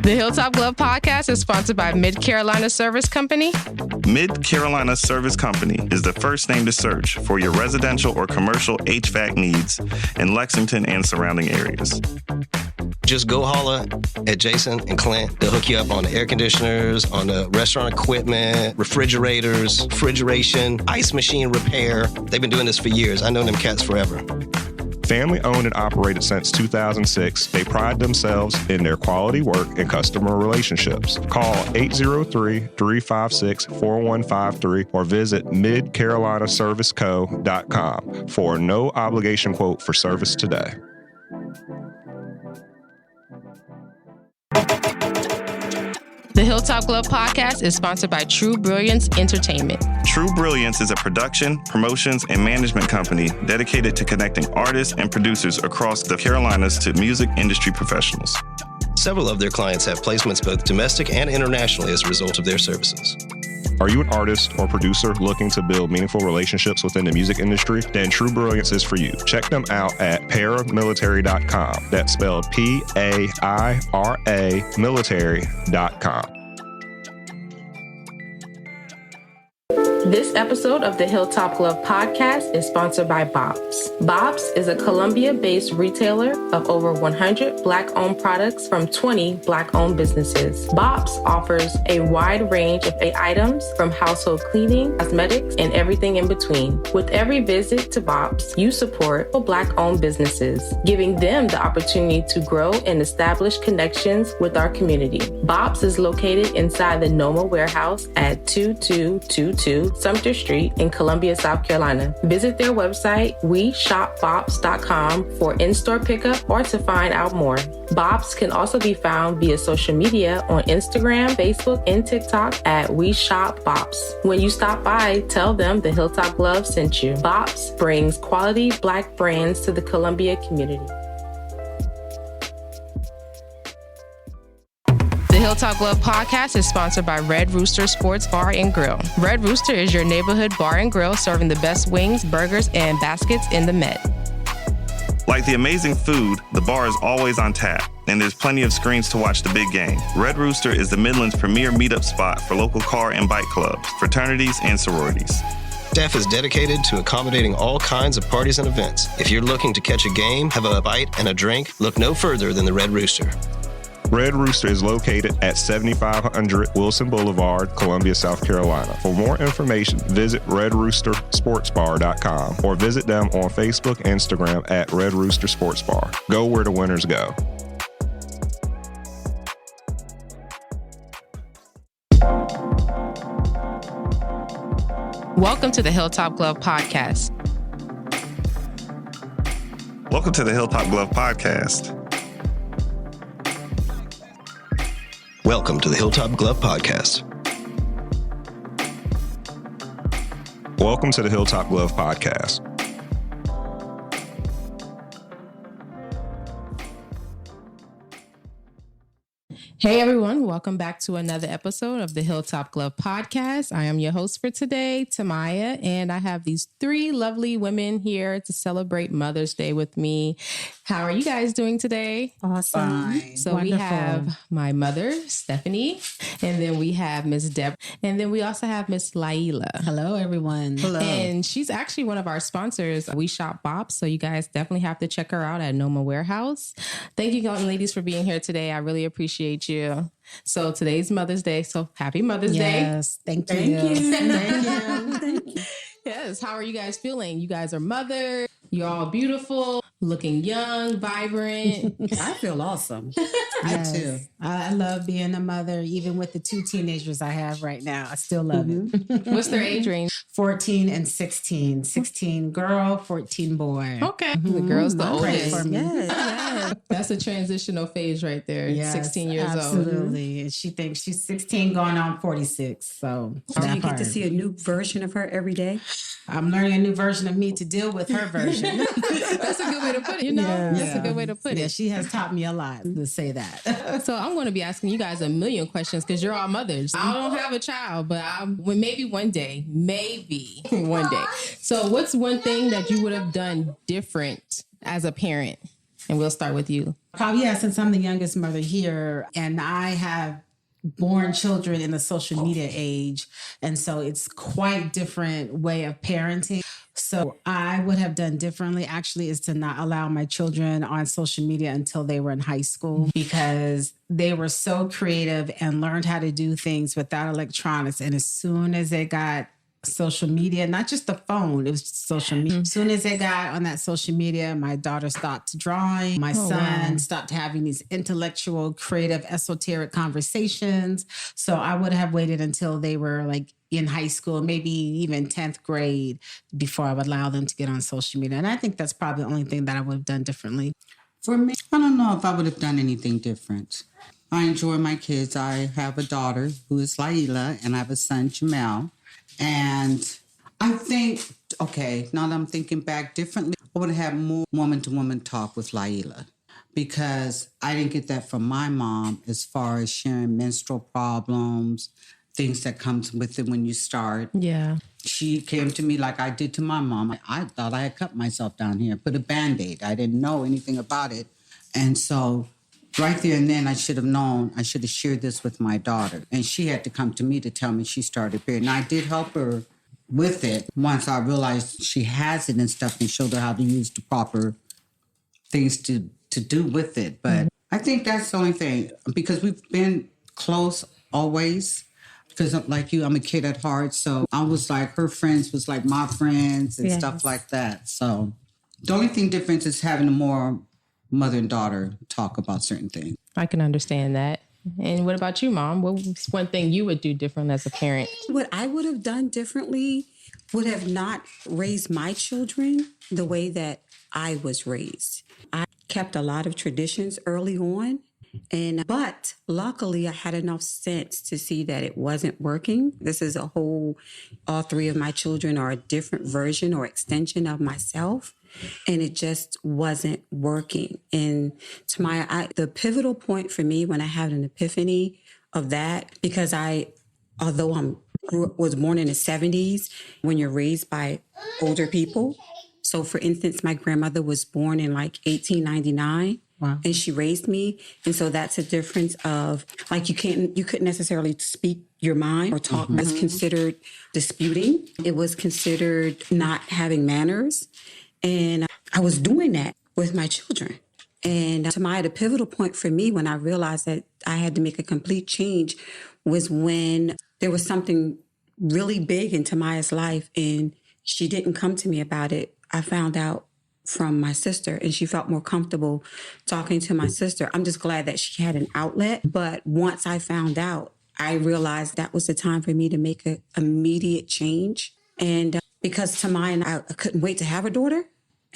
The Hilltop Glove Podcast is sponsored by Mid Carolina Service Company. Mid Carolina Service Company is the first name to search for your residential or commercial HVAC needs in Lexington and surrounding areas. Just go holler at Jason and Clint. They'll hook you up on the air conditioners, on the restaurant equipment, refrigerators, refrigeration, ice machine repair. They've been doing this for years. I know them cats forever. Family owned and operated since 2006, they pride themselves in their quality work and customer relationships. Call 803-356-4153 or visit midcarolinaserviceco.com for a no obligation quote for service today. The Hilltop Glove Podcast is sponsored by True Brilliance Entertainment. True Brilliance is a production, promotions, and management company dedicated to connecting artists and producers across the Carolinas to music industry professionals. Several of their clients have placements both domestic and internationally as a result of their services. Are you an artist or producer looking to build meaningful relationships within the music industry? Then True Brilliance is for you. Check them out at paramilitary.com. That's spelled P-A-I-R-A military.com. This episode of the Hilltop Glove Podcast is sponsored by Bob's. Bob's is a Columbia-based retailer of over 100 Black-owned products from 20 Black-owned businesses. Bob's offers a wide range of items from household cleaning, cosmetics, and everything in between. With every visit to Bob's, you support Black-owned businesses, giving them the opportunity to grow and establish connections with our community. Bob's is located inside the Noma warehouse at 2222 Sumter Street in Columbia, South Carolina. Visit their website, weshopbobs.com for in-store pickup or to find out more. Bob's can also be found via social media on Instagram, Facebook, and TikTok at weshopbobs. When you stop by, tell them the Hilltop Glove sent you. Bob's brings quality Black brands to the Columbia community. The Hilltop Glove Podcast is sponsored by Red Rooster Sports Bar and Grill. Red Rooster is your neighborhood bar and grill serving the best wings, burgers, and baskets in the Met. Like the amazing food, the bar is always on tap, and there's plenty of screens to watch the big game. Red Rooster is the Midland's premier meetup spot for local car and bike clubs, fraternities, and sororities. Staff is dedicated to accommodating all kinds of parties and events. If you're looking to catch a game, have a bite, and a drink, look no further than the Red Rooster. Red Rooster is located at 7500 Wilson Boulevard, Columbia, South Carolina. For more information, visit redroostersportsbar.com or visit them on Facebook and Instagram at Red Rooster Sports Bar. Go where the winners go. Welcome to the Hilltop Glove Podcast. Welcome to the Hilltop Glove Podcast. Welcome to the Hilltop Glove Podcast. Welcome to the Hilltop Glove Podcast. Hey everyone, welcome back to another episode of the Hilltop Glove Podcast. I am your host for today, Tamaya, and I have these three lovely women here to celebrate Mother's Day with me. How are you guys doing today? Awesome. Fine. So Wonderful. We have my mother, Stephanie, and then we have Miss Deb, and then we also have Miss Laila. Hello, everyone. Hello. And she's actually one of our sponsors. We shop Bob's, so you guys definitely have to check her out at Noma Warehouse. Thank you, ladies, for being here today. I really appreciate you. So today's Mother's Day. So happy Mother's Day. Yes. Thank you. Thank you. Thank you. Yes. How are you guys feeling? You guys are mothers. You're all beautiful, looking young, vibrant. I feel awesome. Yes. I too. I love being a mother, even with the two teenagers I have right now. I still love it. What's their age range? 14 and 16. 16 girl, 14 boy. Okay. The girl's the Pray oldest. for me. Yes. That's a transitional phase right there. Yes, 16 years old. absolutely. And she thinks she's 16 going on 46. So Do you that get part. to see a new version of her every day? I'm learning a new version of me to deal with her version. That's a good way to put it. You know, that's a good way to put Yeah, it. she has taught me a lot to say that. So I'm going to be asking you guys a million questions because you're all mothers. I don't have a child, but maybe one day. So what's one thing that you would have done different as a parent? And we'll start with you, Probably, yeah, since I'm the youngest mother here and I have born children in the social media age. And so it's quite different way of parenting. So I would have done differently actually is to not allow my children on social media until they were in high school because they were so creative and learned how to do things without electronics. And as soon as they got social media, not just the phone, it was social media. As soon as they got on that social media, my daughter stopped drawing. My son stopped having these intellectual, creative, esoteric conversations. So I would have waited until they were like in high school, maybe even 10th grade before I would allow them to get on social media. And I think that's probably the only thing that I would have done differently. For me, I don't know if I would have done anything different. I enjoy my kids. I have a daughter who is Laila, and I have a son, Jamel. And I think, okay, now that I'm thinking back differently, I would have more woman-to-woman talk with Laila because I didn't get that from my mom as far as sharing menstrual problems, things that comes with it when you start. Yeah. She came to me like I did to my mom. I thought I had cut myself down here, put a Band-Aid. I didn't know anything about it. And so right there and then I should have known, I should have shared this with my daughter. And she had to come to me to tell me she started period. And I did help her with it once I realized she has it and stuff and showed her how to use the proper things to do with it. But I think that's the only thing because we've been close always. Because like you, I'm a kid at heart. So I was like, her friends was like my friends and stuff like that. So the only thing different is having a more mother and daughter talk about certain things. I can understand that. And what about you, Mom? What was one thing you would do different as a parent? What I would have done differently would have not raised my children the way that I was raised. I kept a lot of traditions early on. But luckily I had enough sense to see that it wasn't working. This is all three of my children are a different version or extension of myself. And it just wasn't working. And the pivotal point for me when I had an epiphany of that, because although was born in the 70s, when you're raised by older people. So for instance, my grandmother was born in like 1899. Wow. And she raised me. And so that's a difference of like, you couldn't necessarily speak your mind or talk. It was considered disputing. It was considered not having manners. And I was doing that with my children. And the pivotal point for me when I realized that I had to make a complete change was when there was something really big in Tamaya's life and she didn't come to me about it. I found out from my sister and she felt more comfortable talking to my sister. I'm just glad that she had an outlet. But once I found out, I realized that was the time for me to make an immediate change. And because Tamaya and I couldn't wait to have a daughter.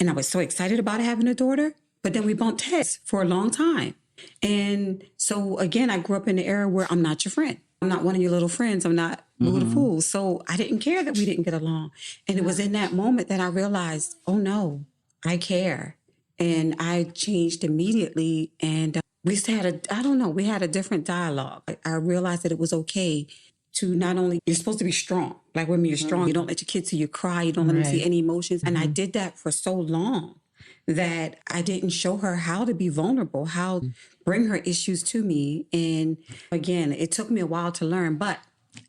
And I was so excited about having a daughter. But then we bumped heads for a long time. And so, again, I grew up in an era where I'm not your friend. I'm not one of your little friends. I'm not little fools. So I didn't care that we didn't get along. And it was in that moment that I realized, oh, no, I care. And I changed immediately. And we just had we had a different dialogue. I realized that it was okay to not only, you're supposed to be strong. Like when you're strong, you don't let your kids see you cry. You don't let them see any emotions. And I did that for so long that I didn't show her how to be vulnerable, how bring her issues to me. And again, it took me a while to learn, but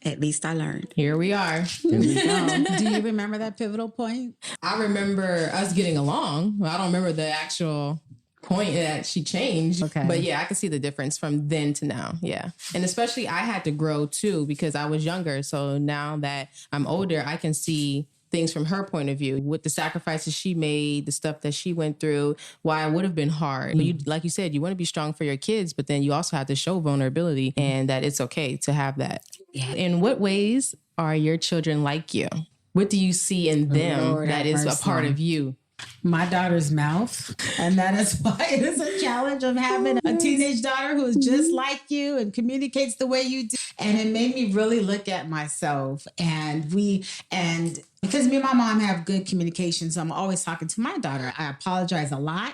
at least I learned. Here we are. There we go. Do you remember that pivotal point? I remember us getting along. Well, I don't remember the actual point that she changed. Okay. But yeah, I can see the difference from then to now. Yeah. And especially I had to grow too because I was younger. So now that I'm older, I can see things from her point of view with the sacrifices she made, the stuff that she went through, why it would have been hard. But you, like you said, you want to be strong for your kids, but then you also have to show vulnerability and that it's okay to have that. Yeah. In what ways are your children like you? What do you see in them that is a part of you? My daughter's mouth. And that is why it is a challenge of having a teenage daughter who is just like you and communicates the way you do. And it made me really look at myself. And because me and my mom have good communication, so I'm always talking to my daughter. I apologize a lot.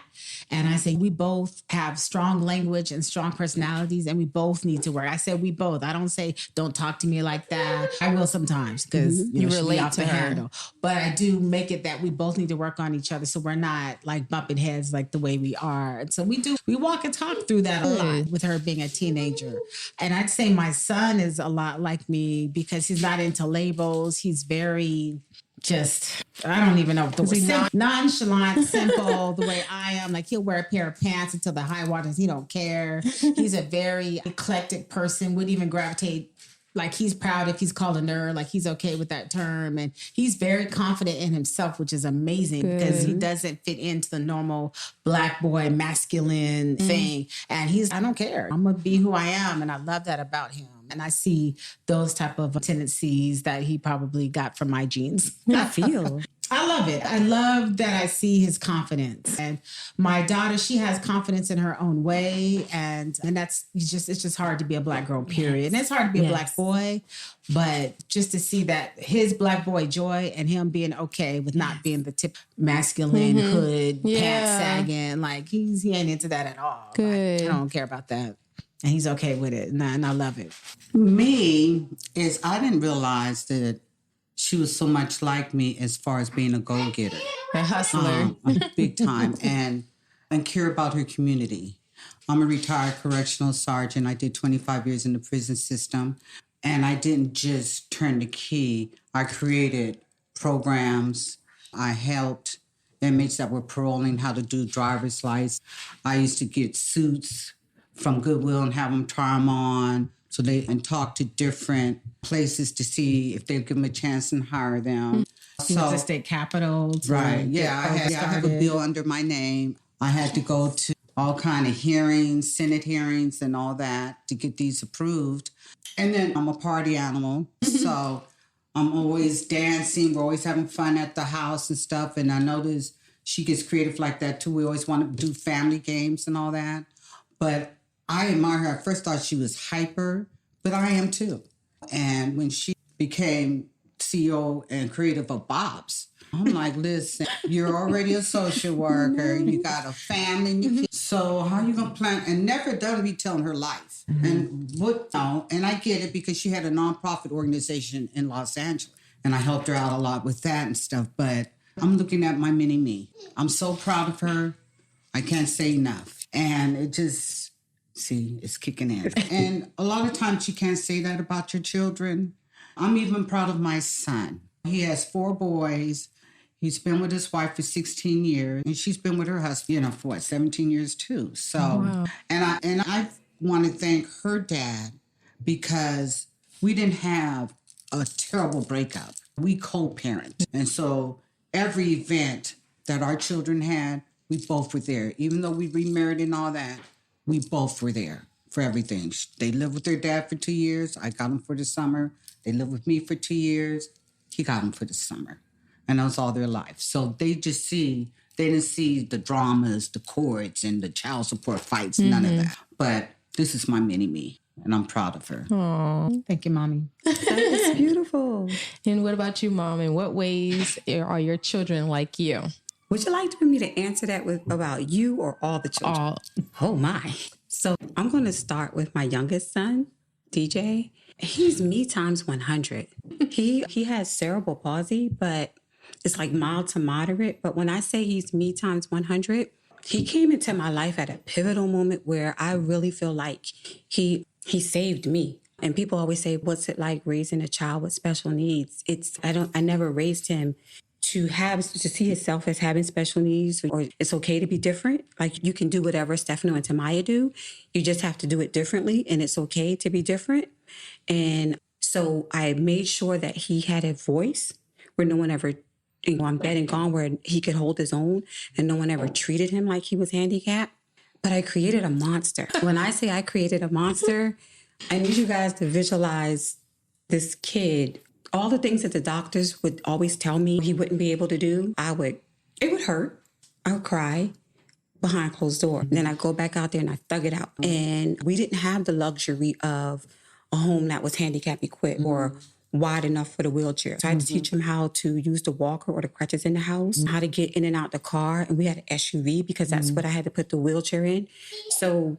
And I say we both have strong language and strong personalities, and we both need to work. I said we both. I don't say don't talk to me like that. I will sometimes because You relate to her. handle. But I do make it that we both need to work on each other so we're not like bumping heads like the way we are. And so we walk and talk through that a lot with her being a teenager. And I'd say my son is a lot like me because he's not into labels. He's very just, I don't even know the word. Nonchalant, simple, the way I am. Like he'll wear a pair of pants until the high waters. He don't care. He's a very eclectic person, would even gravitate. Like he's proud if he's called a nerd, like he's okay with that term. And he's very confident in himself, which is amazing because he doesn't fit into the normal Black boy masculine thing. And I don't care. I'm going to be who I am. And I love that about him. And I see those type of tendencies that he probably got from my genes. I love it. I love that I see his confidence. And my daughter, she has confidence in her own way. And it's just hard to be a Black girl, period. And it's hard to be a Black boy. But just to see that his Black boy joy and him being okay with not being the tip masculine hood, pants sagging, like he ain't into that at all. Good. Like, I don't care about that. And he's okay with it. And I love it. Me is I didn't realize that she was so much like me as far as being a go-getter. A hustler. Big time. And care about her community. I'm a retired correctional sergeant. I did 25 years in the prison system. And I didn't just turn the key. I created programs. I helped inmates that were paroling how to do driver's license. I used to get suits from Goodwill and have them try them on and talk to different places to see if they'd give them a chance and hire them. So the state capitol. Right. Yeah, I have a bill under my name. I had to go to all kind of hearings, Senate hearings and all that to get these approved. And then I'm a party animal. So I'm always dancing. We're always having fun at the house and stuff. And I noticed she gets creative like that too. We always want to do family games and all that. But I admire her. I first thought she was hyper, but I am too. And when she became CEO and creative of Bob's, I'm like, listen, you're already a social worker. You got a family. And your kids. So how you going to plan? And never done retailing her life. And and I get it because she had a nonprofit organization in Los Angeles. And I helped her out a lot with that and stuff. But I'm looking at my mini me. I'm so proud of her. I can't say enough. And it just... See, it's kicking in. And a lot of times you can't say that about your children. I'm even proud of my son. He has 4 boys. He's been with his wife for 16 years. And she's been with her husband, for 17 years too. So, and I want to thank her dad because we didn't have a terrible breakup. We co-parent. And so every event that our children had, we both were there. Even though we remarried and all that, we both were there for everything. They lived with their dad for 2 years. I got them for the summer. They lived with me for 2 years. He got them for the summer. And that was all their life. So they didn't see the dramas, the courts, and the child support fights, none of that. But this is my mini-me, and I'm proud of her. Aww. Thank you, Mommy. That's beautiful. And what about you, Mom? In what ways are your children like you? Would you like for me to answer that about you or all the children? All. Oh, my. So I'm going to start with my youngest son, DJ. He's me times 100. He has cerebral palsy, but it's like mild to moderate. But when I say he's me times 100, he came into my life at a pivotal moment where I really feel like he saved me. And people always say, what's it like raising a child with special needs? I never raised him to see himself as having special needs, or it's okay to be different. Like you can do whatever Stefano and Tamaya do. You just have to do it differently, and it's okay to be different. And so I made sure that he had a voice where no one ever, I'm dead and gone, where he could hold his own and no one ever treated him like he was handicapped. But I created a monster. When I say I created a monster, I need you guys to visualize this kid. All the things that the doctors would always tell me he wouldn't be able to do, it would hurt. I would cry behind closed door. Then I'd go back out there and I'd thug it out. And we didn't have the luxury of a home that was handicap equipped or wide enough for the wheelchair. So I had to teach him how to use the walker or the crutches in the house, how to get in and out the car. And we had an SUV because that's what I had to put the wheelchair in. So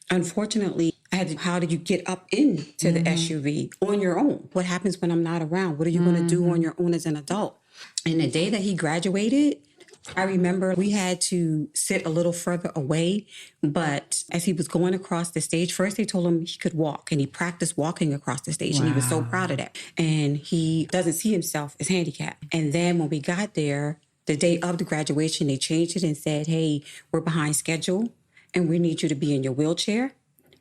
unfortunately, I had to, how did you get up into the SUV on your own? What happens when I'm not around? What are you going to do on your own as an adult? And the day that he graduated, I remember we had to sit a little further away, but as he was going across the stage, first they told him he could walk, and he practiced walking across the stage, and he was so proud of that. And he doesn't see himself as handicapped. And then when we got there, the day of the graduation, they changed it and said, hey, we're behind schedule, and we need you to be in your wheelchair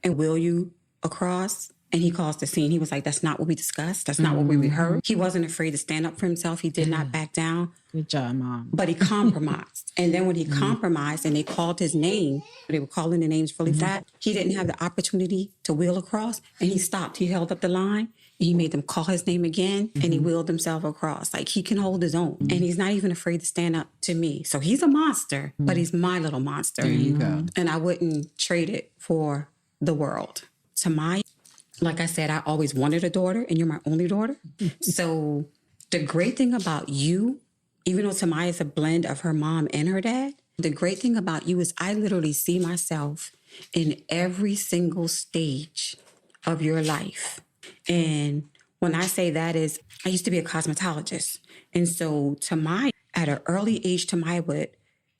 and wheel you across. And he caused the scene. He was like, that's not what we discussed. That's not what we rehearsed. He wasn't afraid to stand up for himself. He did not back down. Good job, Mom. But he compromised. And then when he compromised and they called his name, they were calling the names really fast, he didn't have the opportunity to wheel across. And he stopped. He held up the line. He made them call his name again, and he wheeled himself across. Like, he can hold his own. And he's not even afraid to stand up to me. So he's a monster, but he's my little monster. There you go. And I wouldn't trade it for the world. Tamaya, like I said, I always wanted a daughter, and you're my only daughter. So the great thing about you, even though Tamaya is a blend of her mom and her dad, the great thing about you is I literally see myself in every single stage of your life. And when I say that is, I used to be a cosmetologist. And so Tamaya, at an early age, Tamaya would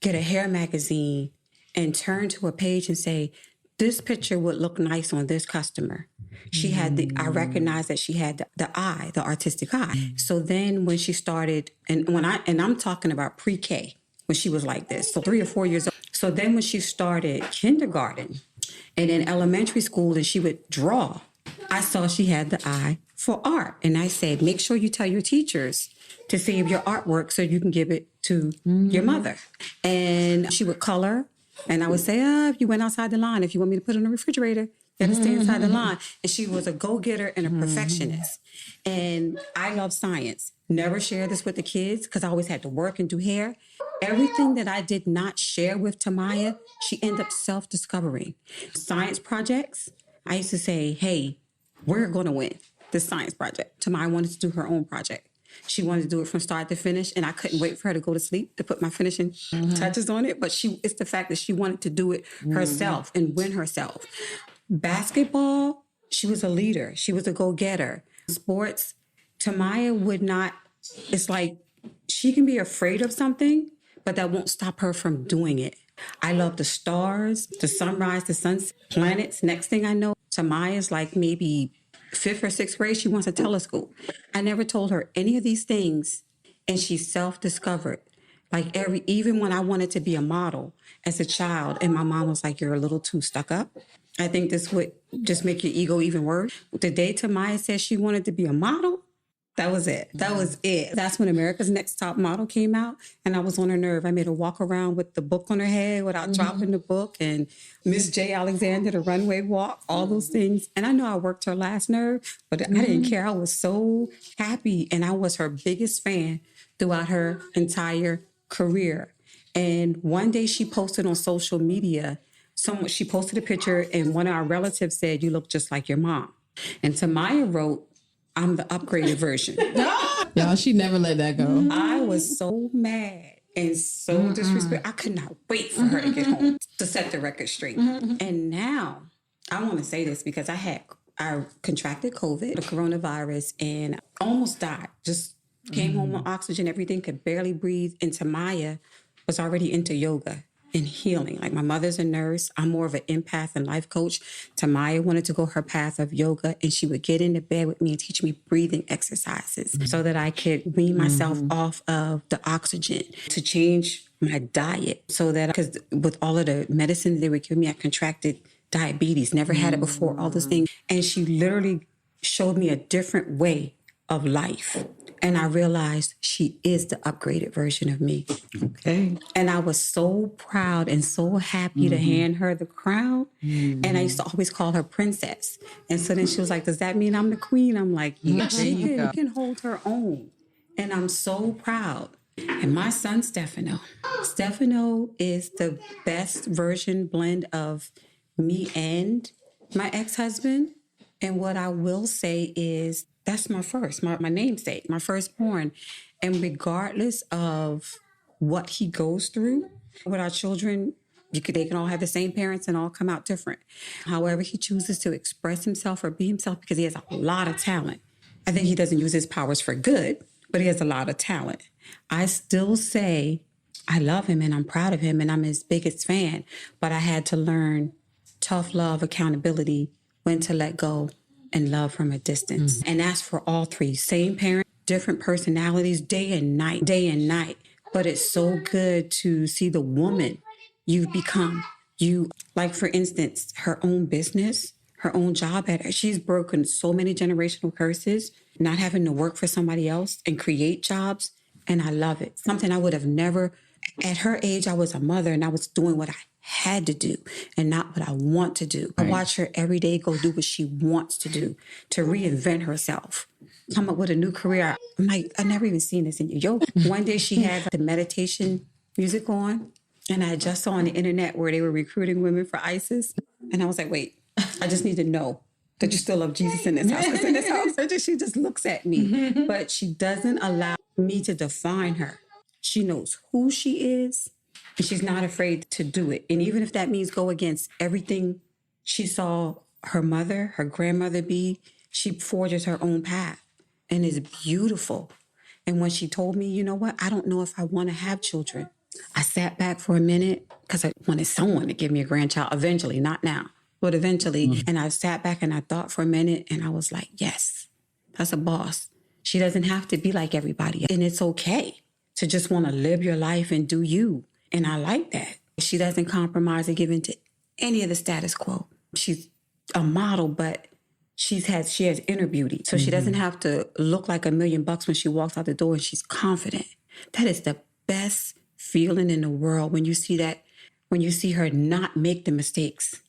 get a hair magazine and turn to a page and say, this picture would look nice on this customer. She had I recognized that she had the eye, the artistic eye. So then when she started, and I'm talking about pre-K, when she was like this, so 3 or 4 years old. So then when she started kindergarten and in elementary school and she would draw, I saw she had the eye for art. And I said, make sure you tell your teachers to save your artwork so you can give it to your mother. And she would color. And I would say, if you went outside the line, if you want me to put it in the refrigerator, you got to stay inside the line. And she was a go-getter and a perfectionist. And I love science. Never share this with the kids because I always had to work and do hair. Everything that I did not share with Tamaya, she ended up self-discovering. Science projects, I used to say, hey, we're going to win this science project. Tamaya wanted to do her own project. She wanted to do it from start to finish, and I couldn't wait for her to go to sleep to put my finishing touches on it. But it's the fact that she wanted to do it herself and win herself. Basketball, she was a leader. She was a go-getter. Sports, Tamaya would not, it's like she can be afraid of something, but that won't stop her from doing it. I love the stars, the sunrise, the sunset, planets. Next thing I know, Tamaya's like maybe 5th or 6th grade, she wants a telescope. I never told her any of these things, and she self-discovered. Like even when I wanted to be a model as a child, and my mom was like, you're a little too stuck up. I think this would just make your ego even worse. The day Tamaya said she wanted to be a model, that was it. That was it. That's when America's Next Top Model came out, and I was on her nerve. I made her walk around with the book on her head without dropping the book, and Miss J. Alexander, the runway walk, all those things. And I know I worked her last nerve, but I didn't care. I was so happy, and I was her biggest fan throughout her entire career. And one day she posted on social media, she posted a picture, and one of our relatives said, you look just like your mom. And Tamaya wrote, I'm the upgraded version. Y'all, she never let that go. I was so mad and so disrespectful. I could not wait for her to get home to set the record straight. And now, I want to say this because I contracted COVID, the coronavirus, and almost died. Just came home on oxygen, everything, could barely breathe. And Tamaya was already into yoga and healing. Like, my mother's a nurse. I'm more of an empath and life coach. Tamaya wanted to go her path of yoga, and she would get into bed with me and teach me breathing exercises so that I could wean myself off of the oxygen, to change my diet so that, because with all of the medicine they would give me, I contracted diabetes, never had it before, all those things. And she literally showed me a different way of life. And I realized she is the upgraded version of me. Okay. And I was so proud and so happy to hand her the crown. And I used to always call her princess. And so then she was like, does that mean I'm the queen? I'm like, yeah, she can hold her own. And I'm so proud. And my son, Stefano is the best version blend of me and my ex-husband. And what I will say is That's my first, my namesake, my firstborn. And regardless of what he goes through with our children, they can all have the same parents and all come out different. However he chooses to express himself or be himself, because he has a lot of talent. I think he doesn't use his powers for good, but he has a lot of talent. I still say I love him and I'm proud of him and I'm his biggest fan, but I had to learn tough love, accountability, when to let go, and love from a distance. And that's for all three. Same parent, different personalities, day and night, day and night. But it's so good to see the woman you've become. You, like for instance, her own business, her own job, she's broken so many generational curses, not having to work for somebody else and create jobs. And I love it. Something I would have never, at her age, I was a mother and I was doing what I had to do and not what I want to do. Right. I watch her every day go do what she wants to do, to reinvent herself, come up with a new career. I'm like, I never even seen this in you. One day she had the meditation music on, and I just saw on the internet where they were recruiting women for ISIS. And I was like, wait, I just need to know that you still love Jesus in this house. Because in this house, she just looks at me. But she doesn't allow me to define her. She knows who she is, and she's not afraid to do it. And even if that means go against everything she saw her mother, her grandmother be, she forges her own path and is beautiful. And when she told me, you know what, I don't know if I want to have children, I sat back for a minute because I wanted someone to give me a grandchild eventually, not now, but eventually. And I sat back and I thought for a minute and I was like, yes, that's a boss. She doesn't have to be like everybody. And it's okay to just want to live your life and do you. And I like that. She doesn't compromise or give into any of the status quo. She's a model, but she has inner beauty. So she doesn't have to look like $1 million when she walks out the door, and she's confident. That is the best feeling in the world when you see that, when you see her not make the mistakes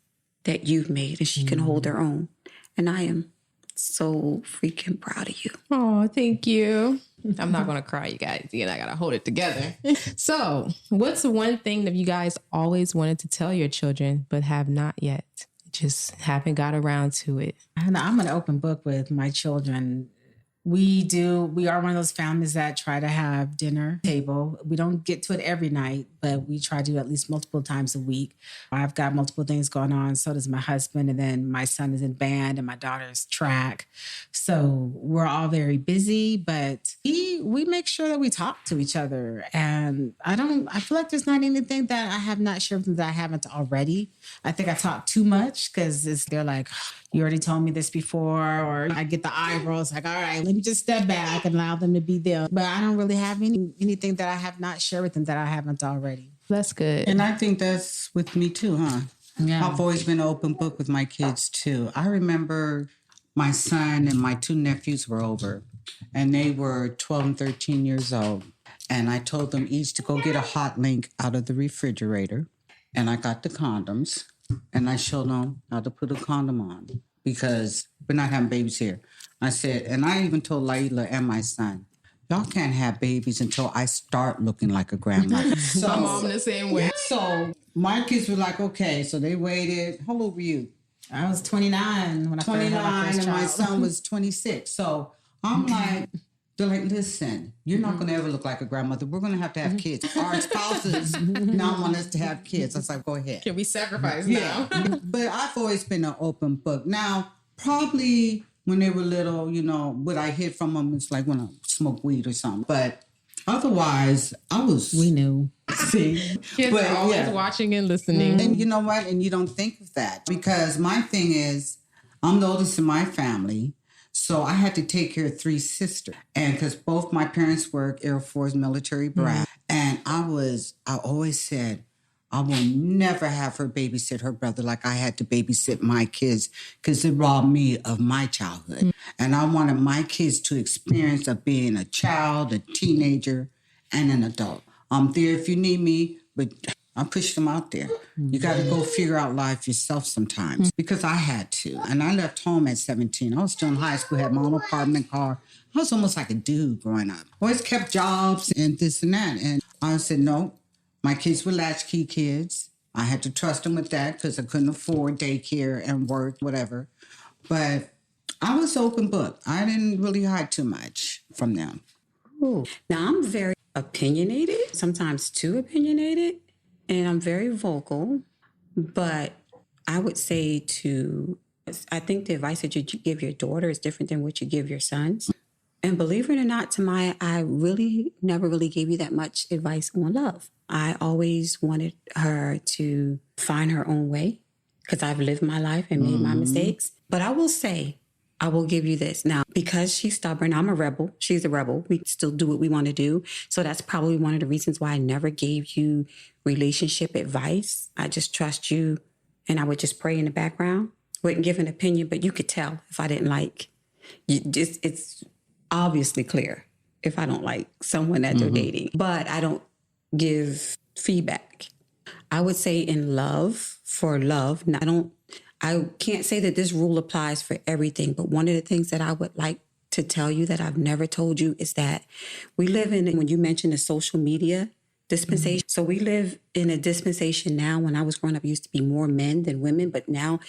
that you've made and she can hold her own. And I am so freaking proud of you. Oh, thank you. I'm not going to cry, you guys. I got to hold it together. So what's one thing that you guys always wanted to tell your children, but have not yet? Just haven't got around to it. And I'm an open book with my children. We are one of those families that try to have dinner table. We don't get to it every night, but we try to at least multiple times a week. I've got multiple things going on. So does my husband. And then my son is in band and my daughter's track. So we're all very busy, but we make sure that we talk to each other. And I feel like there's not anything that I have not shared with them that I haven't already. I think I talk too much because they're like, you already told me this before, or I get the eye rolls like, all right, let me just step back and allow them to be them. But I don't really have anything that I have not shared with them that I haven't already. That's good. And I think that's with me too, huh? Yeah. I've always been an open book with my kids too. I remember my son and my 2 nephews were over, and they were 12 and 13 years old. And I told them each to go get a hot link out of the refrigerator. And I got the condoms. And I showed them how to put a condom on because we're not having babies here. I said, and I even told Laila and my son, y'all can't have babies until I start looking like a grandmother. So, my mom the same way. So my kids were like, okay. So they waited. How old were you? I was 29 when I first had my first and child. my son was 26. So I'm like, they're like, listen, you're not going to ever look like a grandmother. We're going to have kids. Our spouses now want us to have kids. I was like, go ahead. Can we sacrifice now? But I've always been an open book. Now, probably when they were little, what I hid from them is like when I smoke weed or something. But otherwise, We knew. See? Kids are always watching and listening. And you know what? And you don't think of that. Because my thing is, I'm the oldest in my family. So I had to take care of 3 sisters. And because both my parents work Air Force military brat. And I always said, I will never have her babysit her brother like I had to babysit my kids because it robbed me of my childhood. And I wanted my kids to experience of being a child, a teenager, and an adult. I'm there if you need me, but I pushed them out there. You got to go figure out life yourself sometimes because I had to. And I left home at 17. I was still in high school, had my own apartment, car. I was almost like a dude growing up. Always kept jobs and this and that. And I said, no, my kids were latchkey kids. I had to trust them with that because I couldn't afford daycare and work, whatever. But I was open book. I didn't really hide too much from them. Ooh. Now, I'm very opinionated, sometimes too opinionated, and I'm very vocal. But I would say I think the advice that you give your daughter is different than what you give your sons. And believe it or not, Tamaya, I really never really gave you that much advice on love. I always wanted her to find her own way because I've lived my life and made my mistakes. But I will say, I will give you this. Now, because she's stubborn, I'm a rebel. She's a rebel. We still do what we want to do. So that's probably one of the reasons why I never gave you relationship advice. I just trust you, and I would just pray in the background. Wouldn't give an opinion, but you could tell if I didn't like. It's obviously clear if I don't like someone that they're dating. But I don't give feedback. I would say in love, for love, I can't say that this rule applies for everything, but one of the things that I would like to tell you that I've never told you is that we live in, when you mentioned the social media dispensation, so we live in a dispensation now. When I was growing up, it used to be more men than women, but now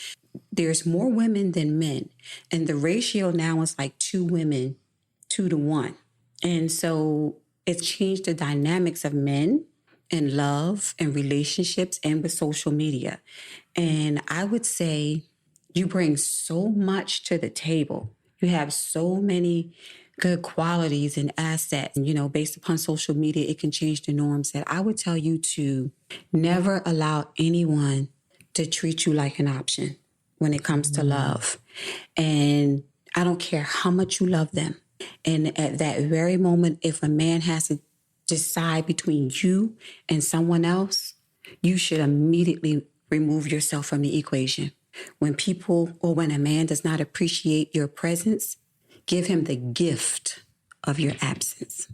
there's more women than men. And the ratio now is like 2 women, 2 to 1. And so it's changed the dynamics of men and love and relationships and with social media. And I would say you bring so much to the table. You have so many good qualities and assets. And, based upon social media, it can change the norms. That I would tell you to never allow anyone to treat you like an option when it comes to love. And I don't care how much you love them. And at that very moment, if a man has to decide between you and someone else, you should immediately remove yourself from the equation. When people or when a man does not appreciate your presence, give him the gift of your absence,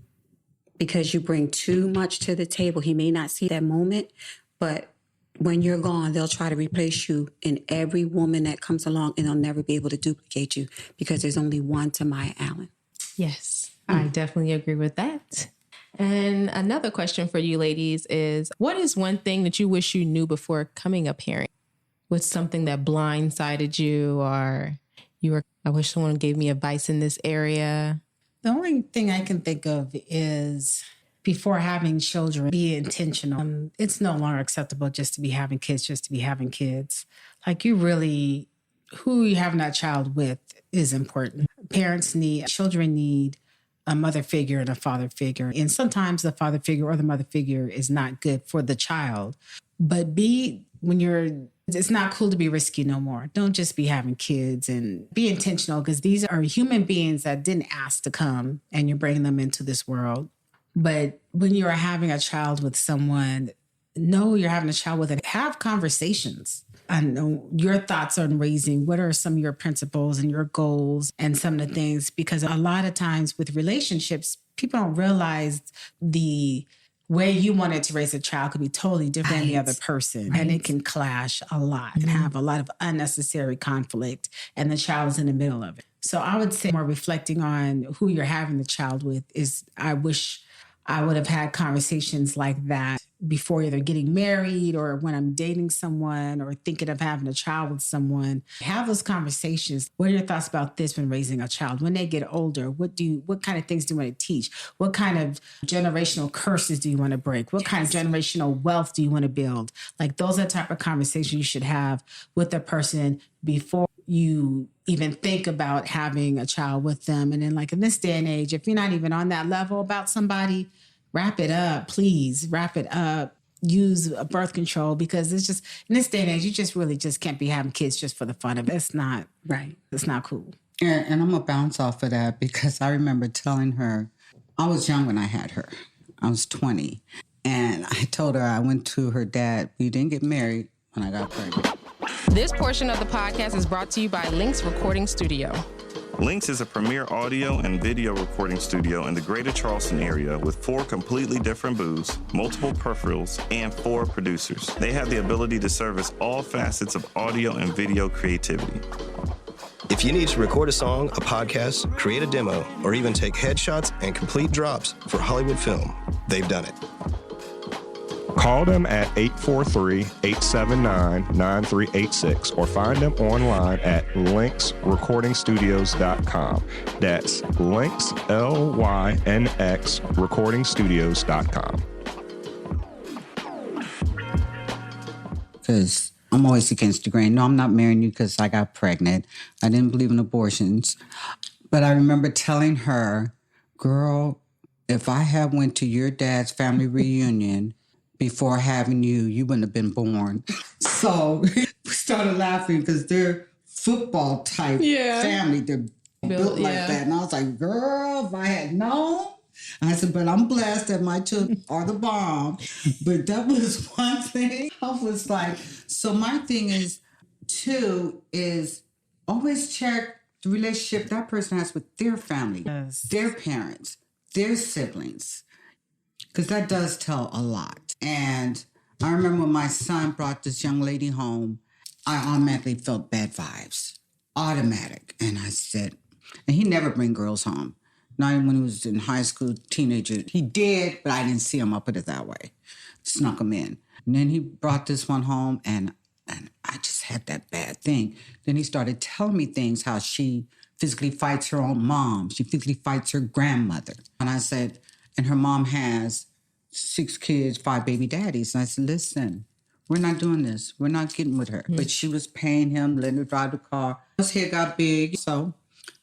because you bring too much to the table. He may not see that moment, but when you're gone, they'll try to replace you in every woman that comes along, and they'll never be able to duplicate you because there's only one Tamaya Allen. Yes, I definitely agree with that. And another question for you ladies is, what is one thing that you wish you knew before becoming a parent? What's something that blindsided you, or I wish someone gave me advice in this area? The only thing I can think of is before having children, be intentional. It's no longer acceptable just to be having kids, Like who you're having that child with is important. Children need a mother figure and a father figure. And sometimes the father figure or the mother figure is not good for the child. But it's not cool to be risky no more. Don't just be having kids, and be intentional, because these are human beings that didn't ask to come, and you're bringing them into this world. But when you're having a child with someone, know you're having a child with it. Have conversations. I know your thoughts on raising. What are some of your principles and your goals and some of the things? Because a lot of times with relationships, people don't realize the way you wanted to raise a child could be totally different than the other person. Right. And it can clash a lot and have a lot of unnecessary conflict, and the child is in the middle of it. So I would say, more reflecting on who you're having the child with, is I wish I would have had conversations like that before either getting married or when I'm dating someone or thinking of having a child with someone. Have those conversations. What are your thoughts about this when raising a child? When they get older, what kind of things do you want to teach? What kind of generational curses do you want to break? What kind of generational wealth do you want to build? Like, those are the type of conversations you should have with a person before you even think about having a child with them. And then, like, in this day and age, if you're not even on that level about somebody, wrap it up, please. Wrap it up. Use birth control, because it's just, in this day and age, you just really just can't be having kids just for the fun of it. It's not right. It's not cool. And I'm going to bounce off of that, because I remember telling her, I was young when I had her. I was 20. And I told her, I went to her dad. We didn't get married when I got pregnant. This portion of the podcast is brought to you by Lynx Recording Studio. Lynx is a premier audio and video recording studio in the greater Charleston area with 4 completely different booths, multiple peripherals, and 4 producers. They have the ability to service all facets of audio and video creativity. If you need to record a song, a podcast, create a demo, or even take headshots and complete drops for Hollywood film, they've done it. Call them at 843-879-9386 or find them online at lynxrecordingstudios.com. That's Lynx, Lynx, recordingstudios.com. Because I'm always against the grain. No, I'm not marrying you because I got pregnant. I didn't believe in abortions. But I remember telling her, girl, if I had went to your dad's family reunion before having you, you wouldn't have been born. So we started laughing because they're football type family. They're built like that. And I was like, girl, if I had known. I said, but I'm blessed that my children are the bomb. But that was one thing. I was like, so my thing is, too, is always check the relationship that person has with their family, their parents, their siblings, because that does tell a lot. And I remember when my son brought this young lady home, I automatically felt bad vibes, automatic. And I said, and he never bring girls home. Not even when he was in high school, teenager. He did, but I didn't see him. I'll put it that way. Snuck him in. And then he brought this one home, and I just had that bad thing. Then he started telling me things, how she physically fights her own mom. She physically fights her grandmother. And I said, and her mom has 6 kids, 5 baby daddies. And I said, listen, we're not doing this. We're not getting with her. Mm-hmm. But she was paying him, letting her drive the car. His hair got big. So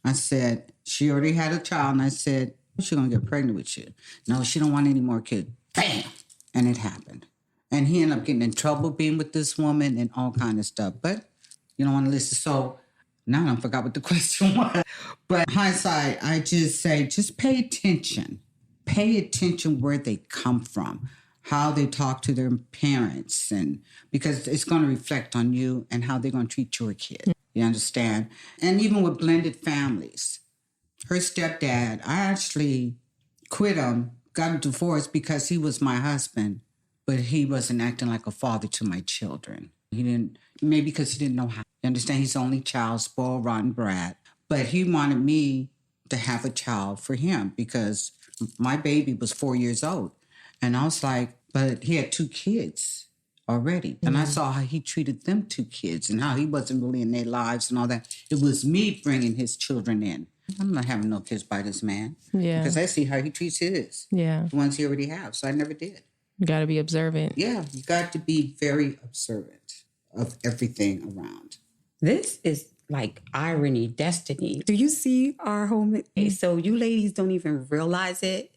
I said, she already had a child. And I said, she's going to get pregnant with you. No, she don't want any more kids. Bam! And it happened. And he ended up getting in trouble being with this woman and all kind of stuff. But you don't want to listen. So now I forgot what the question was. But hindsight, I just say, just pay attention. Pay attention where they come from, how they talk to their parents, and because it's going to reflect on you and how they're going to treat your kid. You understand? And even with blended families, her stepdad, I actually quit him, got a divorce because he was my husband, but he wasn't acting like a father to my children. He didn't, maybe because he didn't know how. You understand? He's the only child, spoiled, rotten brat. But he wanted me to have a child for him because my baby was 4 years old. And I was like, but he had 2 kids already. And I saw how he treated them 2 kids and how he wasn't really in their lives and all that. It was me bringing his children in. I'm not having no kids by this man. Yeah. Because I see how he treats his. Yeah. The ones he already have. So I never did. You got to be observant. Yeah. You got to be very observant of everything around. This is like irony, destiny. Do you see our home? So you ladies don't even realize it.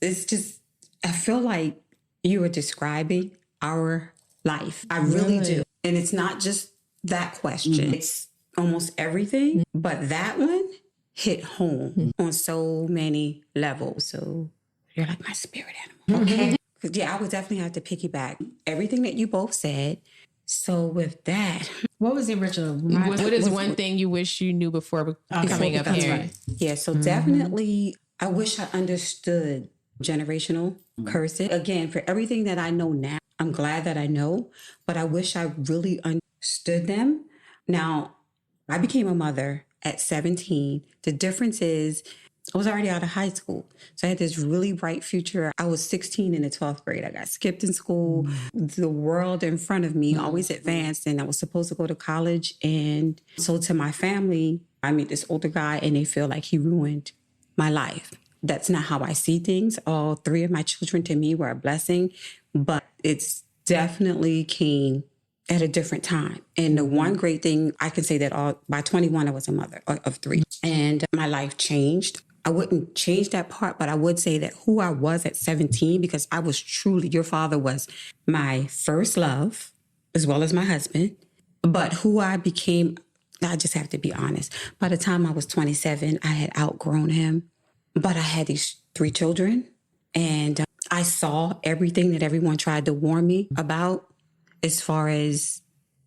It's just, I feel like you were describing our life. I really do. And it's not just that question. Mm-hmm. It's almost everything. But that one hit home on so many levels. So you're like my spirit animal. Okay. Yeah, I would definitely have to piggyback everything that you both said. So with that, what was the original? What is one thing you wish you knew before coming up here? Right. Yeah, so definitely, I wish I understood generational curses. Again, for everything that I know now, I'm glad that I know, but I wish I really understood them. Now, I became a mother at 17. The difference is I was already out of high school. So I had this really bright future. I was 16 in the 12th grade. I got skipped in school. The world in front of me always advanced, and I was supposed to go to college. And so to my family, I meet this older guy and they feel like he ruined my life. That's not how I see things. All 3 of my children to me were a blessing, but it's definitely came at a different time. And the one great thing I can say that by 21, I was a mother of 3 and my life changed. I wouldn't change that part, but I would say that who I was at 17, because I was truly, your father was my first love, as well as my husband. But who I became, I just have to be honest. By the time I was 27, I had outgrown him. But I had these 3 children, and I saw everything that everyone tried to warn me about as far as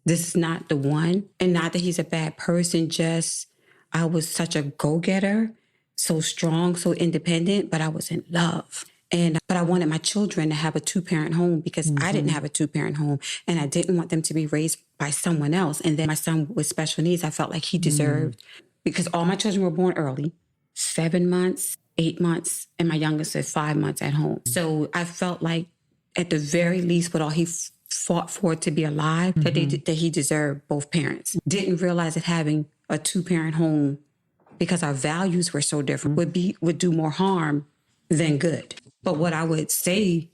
this is not the one. And not that he's a bad person, just I was such a go-getter. So strong, so independent, but I was in love. But I wanted my children to have a 2-parent home because I didn't have a 2-parent home, and I didn't want them to be raised by someone else. And then my son with special needs, I felt like he deserved, because all my children were born early, 7 months, 8 months, and my youngest is 5 months at home. So I felt like at the very least, with all he fought for to be alive, that he deserved both parents. Didn't realize that having a 2-parent home, because our values were so different, would do more harm than good. But what I would say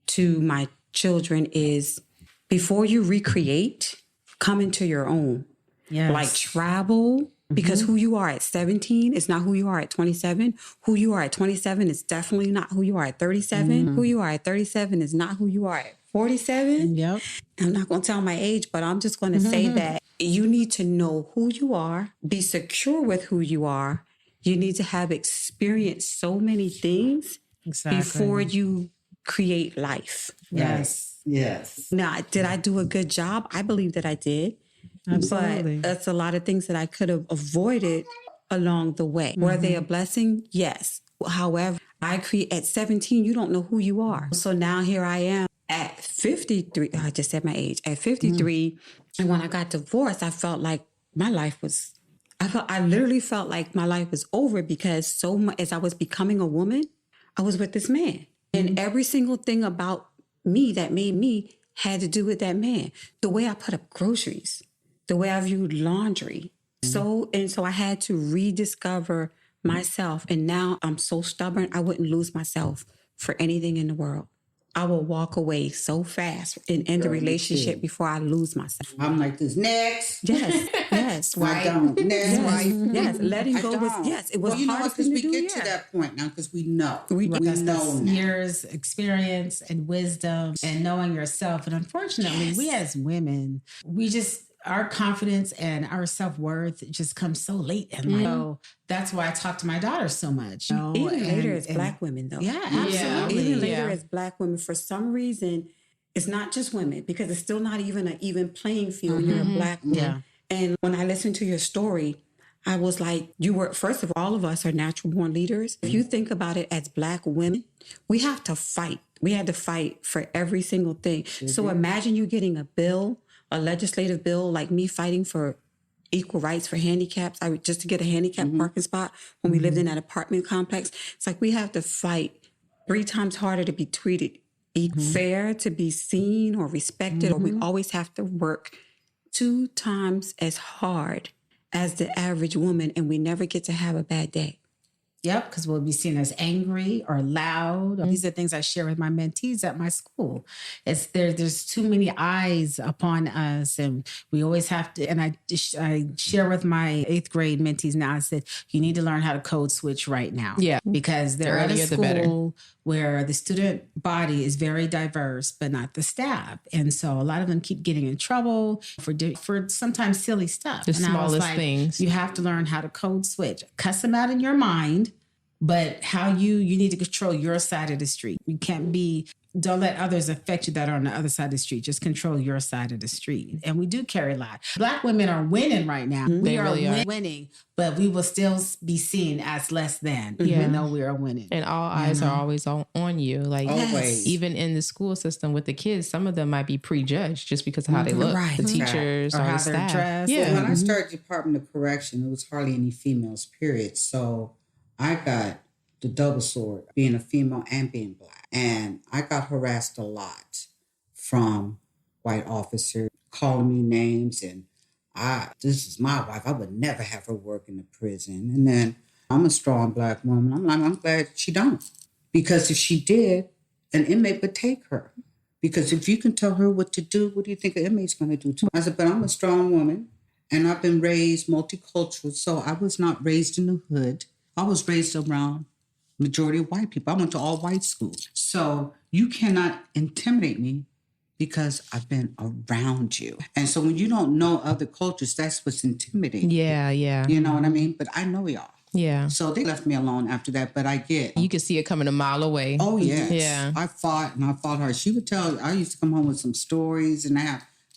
to my children is, before you recreate, come into your own. Yes. Like travel, because who you are at 17 is not who you are at 27. Who you are at 27 is definitely not who you are at 37. Who you are at 37 is not who you are at 47. Yep. I'm not going to tell my age, but I'm just going to say that you need to know who you are, be secure with who you are. You need to have experienced so many things before you create life. Yes. Yes. Now, did I do a good job? I believe that I did. Absolutely. But that's a lot of things that I could have avoided along the way. Were they a blessing? Yes. However, at 17, you don't know who you are. So now here I am at 53. I just said my age. At 53, and when I got divorced, I felt like my life was, I literally felt like my life was over, because so much as I was becoming a woman, I was with this man. And every single thing about me that made me had to do with that man. The way I put up groceries, the way I viewed laundry. So I had to rediscover myself. And now I'm so stubborn, I wouldn't lose myself for anything in the world. I will walk away so fast and end the relationship before I lose myself. I'm like this. Next. Yes. I don't. Next. Yes. Letting go was, it was well, you know hard what? Because we to do. get to that point now, because we know. We That's know now. years, experience, and wisdom, and knowing yourself. And unfortunately, we as women, our confidence and our self-worth just comes so late in life. So that's why I talk to my daughter so much. Even later as Black women, though. Yeah, absolutely. Even later as Black women, for some reason, it's not just women, because it's still not even an even playing field when you're a Black woman. Yeah. And when I listened to your story, I was like, first of all of us are natural born leaders. If you think about it as Black women, we have to fight. We had to fight for every single thing. So imagine you getting a legislative bill, like me fighting for equal rights for handicaps. Just to get a handicap parking spot when we lived in that apartment complex. It's like we have to fight 3 times harder to be treated fair, to be seen or respected, or we always have to work 2 times as hard as the average woman, and we never get to have a bad day. Yep, because we'll be seen as angry or loud. These are things I share with my mentees at my school. It's there's too many eyes upon us, and we always have to. And I share with my 8th grade mentees now. I said, you need to learn how to code switch right now. Yeah, because they're at a school where the student body is very diverse, but not the staff, and so a lot of them keep getting in trouble for sometimes silly stuff. The smallest things. You have to learn how to code switch, cuss them out in your mind. But how you need to control your side of the street. You don't let others affect you that are on the other side of the street. Just control your side of the street. And we do carry a lot. Black women are winning right now. We are winning, but we will still be seen as less than, even though we are winning. And all eyes are always on you. Like Always. Even in the school system with the kids, some of them might be prejudged just because of how they look. Right. The teachers Or or how the they're staff. dressed. Yeah. When I started Department of Correction, there was hardly any females, period. So I got the double sword, being a female and being Black. And I got harassed a lot from white officers calling me names. And this is my wife. I would never have her work in the prison. And then I'm a strong Black woman. I'm glad she don't. Because if she did, an inmate would take her. Because if you can tell her what to do, what do you think an inmate's going to do to her? I said, but I'm a strong woman. And I've been raised multicultural. So I was not raised in the hood. I was raised around majority of white people. I went to all white schools. So you cannot intimidate me because I've been around you. And so when you don't know other cultures, that's what's intimidating. Yeah. You know what I mean? But I know y'all. Yeah. So they left me alone after that, but I get. You could see it coming a mile away. Oh, yes. Yeah. I fought hard. She would tell, I used to come home with some stories and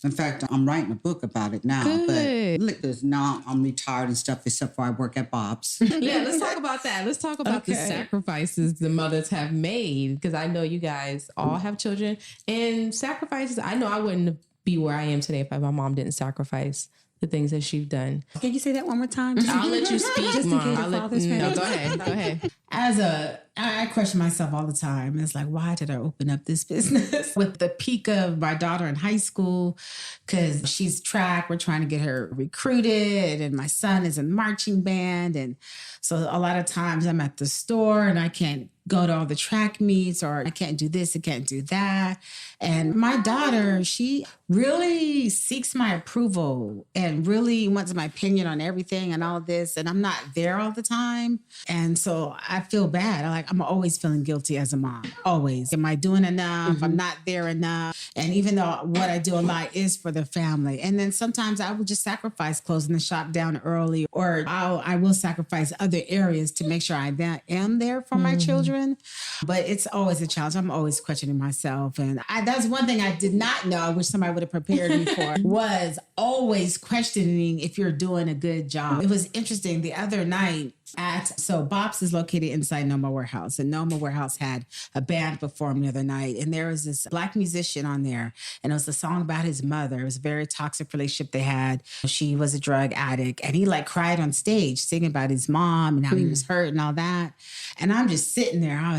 in fact, I'm writing a book about it now. Good. But now I'm retired and stuff, except for I work at Bob's. Yeah, let's talk about that. Let's talk about the sacrifices the mothers have made, because I know you guys all have children, and sacrifices. I know I wouldn't be where I am today if my mom didn't sacrifice the things that she's done. Can you say that one more time? I'll let you speak, Just in Mom. case your father's No, family. go ahead. As I question myself all the time. It's like, why did I open up this business? With the peak of my daughter in high school, because she's track, we're trying to get her recruited, and my son is in marching band. And so a lot of times I'm at the store and I can't go to all the track meets, or I can't do this, I can't do that. And my daughter, she really seeks my approval and really wants my opinion on everything and all this. And I'm not there all the time. And so I feel bad. I'm always feeling guilty as a mom. Always. Am I doing enough? I'm not there enough. And even though what I do a lot is for the family. And then sometimes I will just sacrifice closing the shop down early, or I will sacrifice other areas to make sure I am there for my children. But it's always a challenge. I'm always questioning myself. And that's one thing I did not know, I wish somebody would have prepared me for, was always questioning if you're doing a good job. It was interesting the other night so Bob's is located inside Noma Warehouse, and Noma Warehouse had a band perform the other night, and there was this Black musician on there, and it was a song about his mother. It was a very toxic relationship they had. She was a drug addict, and he cried on stage singing about his mom and how he was hurt and all that. And I'm just sitting there. I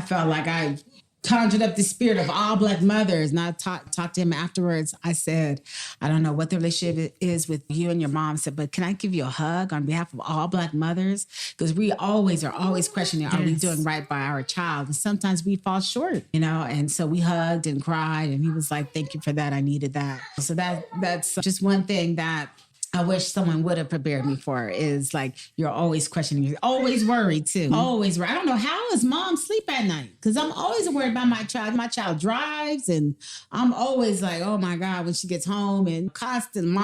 felt like I conjured up the spirit of all Black mothers. And I talked to him afterwards. I said, I don't know what the relationship is with you and your mom. I said, but can I give you a hug on behalf of all Black mothers? Because we are always questioning, are we doing right by our child? And sometimes we fall short, and so we hugged and cried. And he was like, thank you for that. I needed that. So that's just one thing that I wish someone would have prepared me for, is you're always questioning, you're always worried too. Always worried. I don't know, how does mom sleep at night? Because I'm always worried about my child. My child drives, and I'm always like, oh my God, when she gets home, and constantly.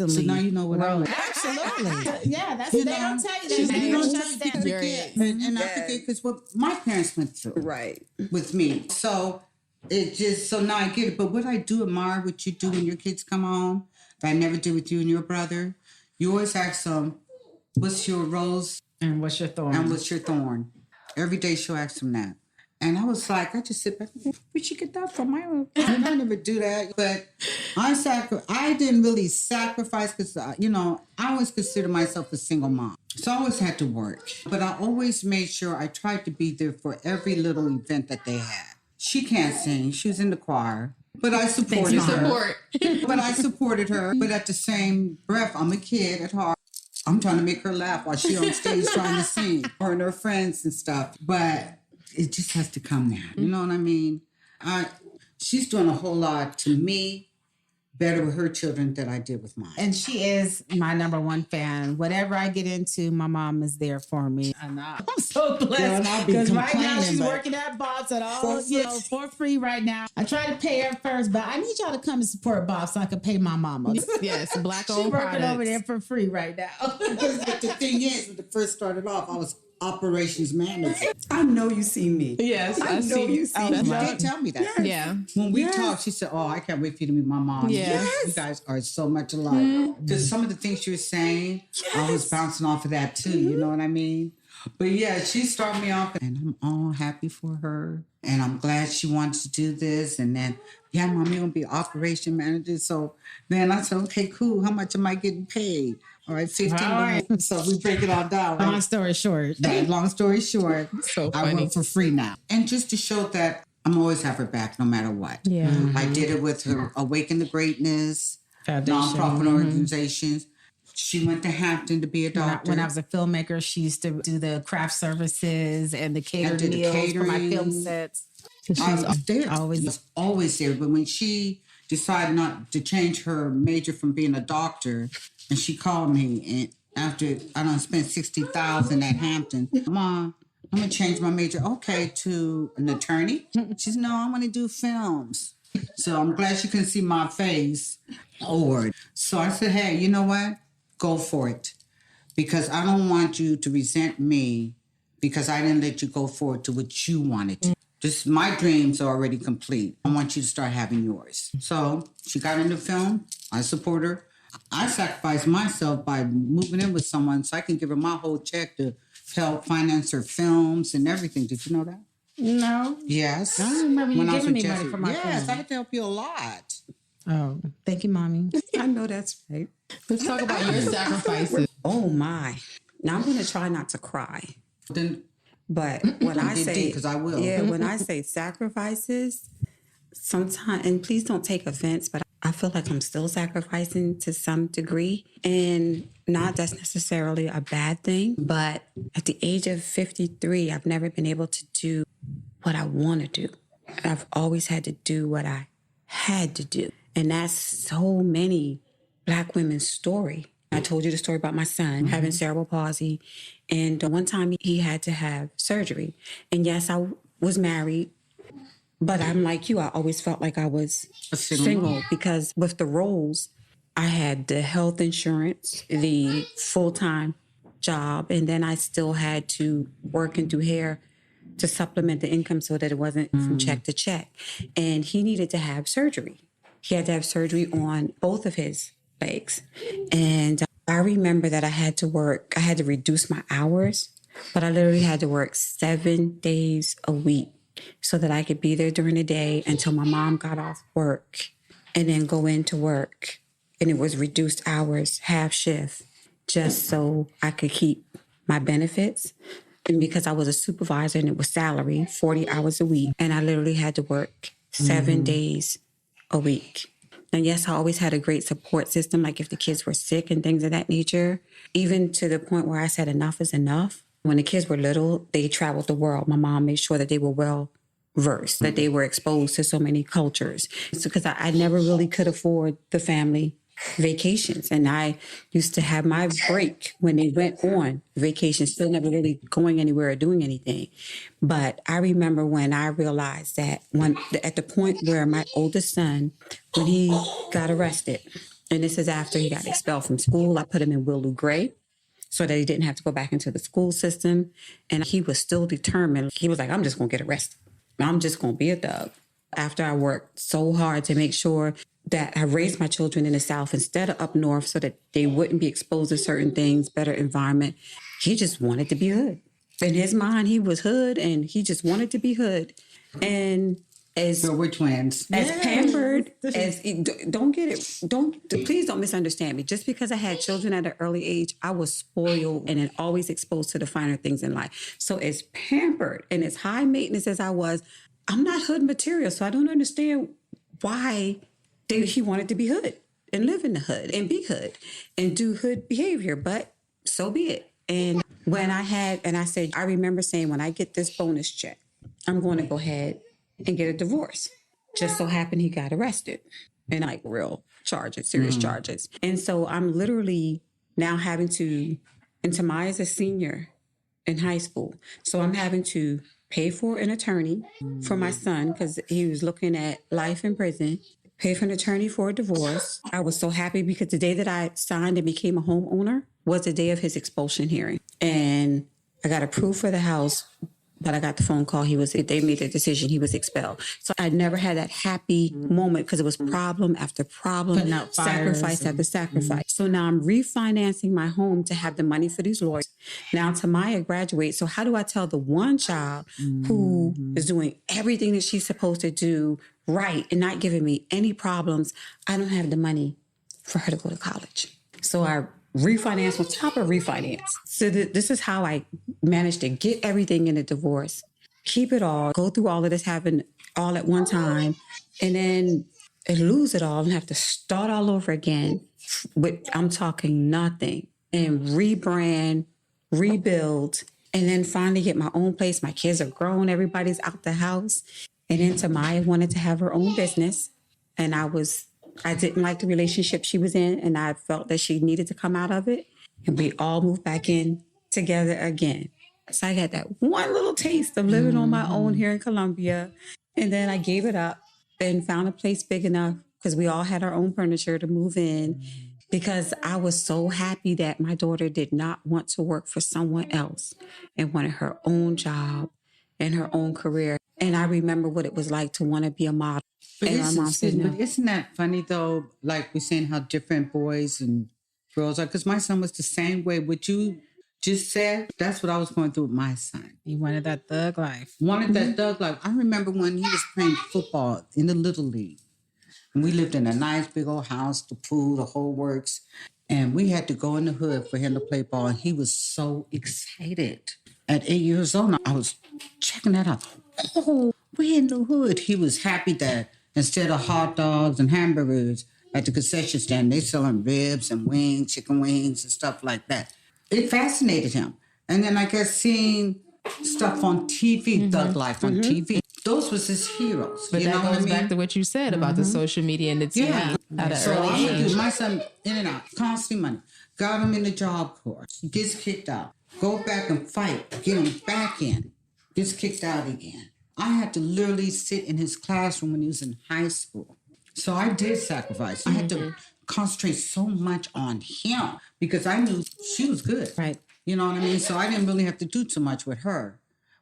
So now you know what I mean. Absolutely. Yeah, that's what they don't tell you. They don't forget. And I forget because what my parents went through. Right. With me. So now I get it. But what I do admire what you do when your kids come home, that I never did with you and your brother, you always ask them, what's your rose? And what's your thorn? And what's your thorn? Every day she'll ask them that. And I was like, I just sit back, where'd you get that from? I never do that. But I didn't really sacrifice because, I always consider myself a single mom. So I always had to work. But I always made sure I tried to be there for every little event that they had. She can't sing. She was in the choir. But I supported her. But I supported her. But at the same breath, I'm a kid at heart. I'm trying to make her laugh while she's on stage trying to sing. Her and her friends and stuff. But it just has to come there. You know what I mean? She's doing a whole lot to me better with her children than I did with mine. And she is my number one fan. Whatever I get into, my mom is there for me. I'm so blessed because right now she's working at Bob's at all, for free right now. I try to pay her first, but I need y'all to come and support Bob so I can pay my mama. Yes, Black-owned She's working products. over there for free right now. But the thing is, when it first started off, I was operations manager. I know you see me. Yes, I see you. She did tell me that. Yeah. When we talked, she said, oh, I can't wait for you to meet my mom. Yeah. You guys are so much alike. Because some of the things she was saying, I was bouncing off of that too. You know what I mean? But yeah, she started me off, and I'm all happy for her. And I'm glad she wanted to do this. And then, yeah, Mom, you're going to be operation manager. So then I said, okay, cool. How much am I getting paid? All right, $15. All right. So we break it all down. Right? Long story short. Right, long story short, So I funny. work for free now. And just to show that I'm always have her back no matter what. Yeah. I did it with her Awaken the Greatness, Foundation. nonprofit organizations. She went to Hampton to be a doctor. When I was a filmmaker, she used to do the craft services and the catered did the meals for my catering. film sets. I was there. I always- was always there. But when she decided not to change her major from being a doctor, and she called me, and after I done spent $60,000 at Hampton, Mom, I'm gonna change my major. Okay, to an attorney. She said, no, I want to do films. So I'm glad she couldn't see my face. Lord. So I said, hey, you know what? Go for it. Because I don't want you to resent me because I didn't let you go forward to what you wanted to. Just my dreams are already complete. I want you to start having yours. So she got into film. I support her. I sacrificed myself by moving in with someone so I can give her my whole check to help finance her films and everything. Did you know that? No. Yes. I don't remember you When I was giving with me money Jesse. for my Yes, film. I had to help you a lot. Oh, thank you, Mommy. I know that's right. Let's talk about your sacrifices. Oh my. Now I'm going to try not to cry. Then But when I get say, deep, 'cause I will. yeah, when I say sacrifices, sometimes, and please don't take offense, but I feel like I'm still sacrificing to some degree. And not that's necessarily a bad thing, but at the age of 53, I've never been able to do what I want to do. I've always had to do what I had to do. And that's so many Black women's story. I told you the story about my son having cerebral palsy. And one time he had to have surgery. And yes, I was married, but I'm like you. I always felt like I was A single single mom. because with the roles, I had the health insurance, the full-time job, and then I still had to work and do hair to supplement the income so that it wasn't from check to check. And he needed to have surgery. He had to have surgery on both of his legs. And I remember that I had to reduce my hours, but I literally had to work 7 days a week so that I could be there during the day until my mom got off work and then go into work. And it was reduced hours, half shift, just so I could keep my benefits. And because I was a supervisor and it was salary, 40 hours a week, and I literally had to work 7 days a week. And yes, I always had a great support system, like if the kids were sick and things of that nature, even to the point where I said enough is enough. When the kids were little, they traveled the world. My mom made sure that they were well versed, that they were exposed to so many cultures. So, because I never really could afford the family vacations. And I used to have my break when they went on vacation, still never really going anywhere or doing anything. But I remember when I realized that at the point where my oldest son, when he got arrested, and this is after he got expelled from school, I put him in Willow Gray so that he didn't have to go back into the school system. And he was still determined. He was like, I'm just going to get arrested. I'm just going to be a thug. After I worked so hard to make sure that I raised my children in the South instead of up north so that they wouldn't be exposed to certain things, better environment. He just wanted to be hood. In his mind, he was hood and he just wanted to be hood. And So we're twins. as pampered as please don't misunderstand me. Just because I had children at an early age, I was spoiled and then always exposed to the finer things in life. So as pampered and as high maintenance as I was, I'm not hood material. So I don't understand why he wanted to be hood and live in the hood and be hood and do hood behavior, but so be it. And I said, I remember saying, when I get this bonus check, I'm going to go ahead and get a divorce. Just so happened he got arrested and like real charges, serious charges. And so I'm literally now having to, and Tamaya's a senior in high school. So I'm having to pay for an attorney for my son because he was looking at life in prison, pay for an attorney for a divorce. I was so happy because the day that I signed and became a homeowner was the day of his expulsion hearing. And I got approved for the house, but I got the phone call. They made the decision. He was expelled. So I never had that happy moment because it was problem after problem, sacrifice after sacrifice. So now I'm refinancing my home to have the money for these lawyers. Now Tamaya graduates. So how do I tell the one child who is doing everything that she's supposed to do right and not giving me any problems, I don't have the money for her to go to college? So I refinance on top of refinance. So this is how I managed to get everything in a divorce, keep it all, go through all of this, having all at one time, and then lose it all and have to start all over again. With, I'm talking nothing, and rebrand, rebuild, and then finally get my own place. My kids are grown. Everybody's out the house. And then Tamaya wanted to have her own business. And I didn't like the relationship she was in, and I felt that she needed to come out of it. And we all moved back in together again. So I got that one little taste of living on my own here in Columbia. And then I gave it up and found a place big enough because we all had our own furniture to move in, because I was so happy that my daughter did not want to work for someone else and wanted her own job and her own career. And I remember what it was like to want to be a model. But And my mom said no. isn't that funny though? Like we're saying how different boys and girls are. Because my son was the same way. What you just said, that's what I was going through with my son. He wanted that thug life. That thug life. I remember when he was playing football in the Little League. And we lived in a nice big old house, the pool, the whole works. And we had to go in the hood for him to play ball. And he was so excited. At 8 years old, I was checking that out. Oh, we're in the hood. He was happy that instead of hot dogs and hamburgers at the concession stand, they selling ribs and wings, chicken wings and stuff like that. It fascinated him. And then I guess seeing stuff on TV, Thug Life on TV, those was his heroes. But you that know goes what I mean? back to what you said about the social media and the TV at an So early I'm gonna age. do my son in and out, constantly money. Got him in the job corps. He gets kicked out. Go back and fight. Get him back in. Gets kicked out again. I had to literally sit in his classroom when he was in high school. So I did sacrifice. I had to concentrate so much on him because I knew she was good. Right. You know what I mean? So I didn't really have to do too much with her.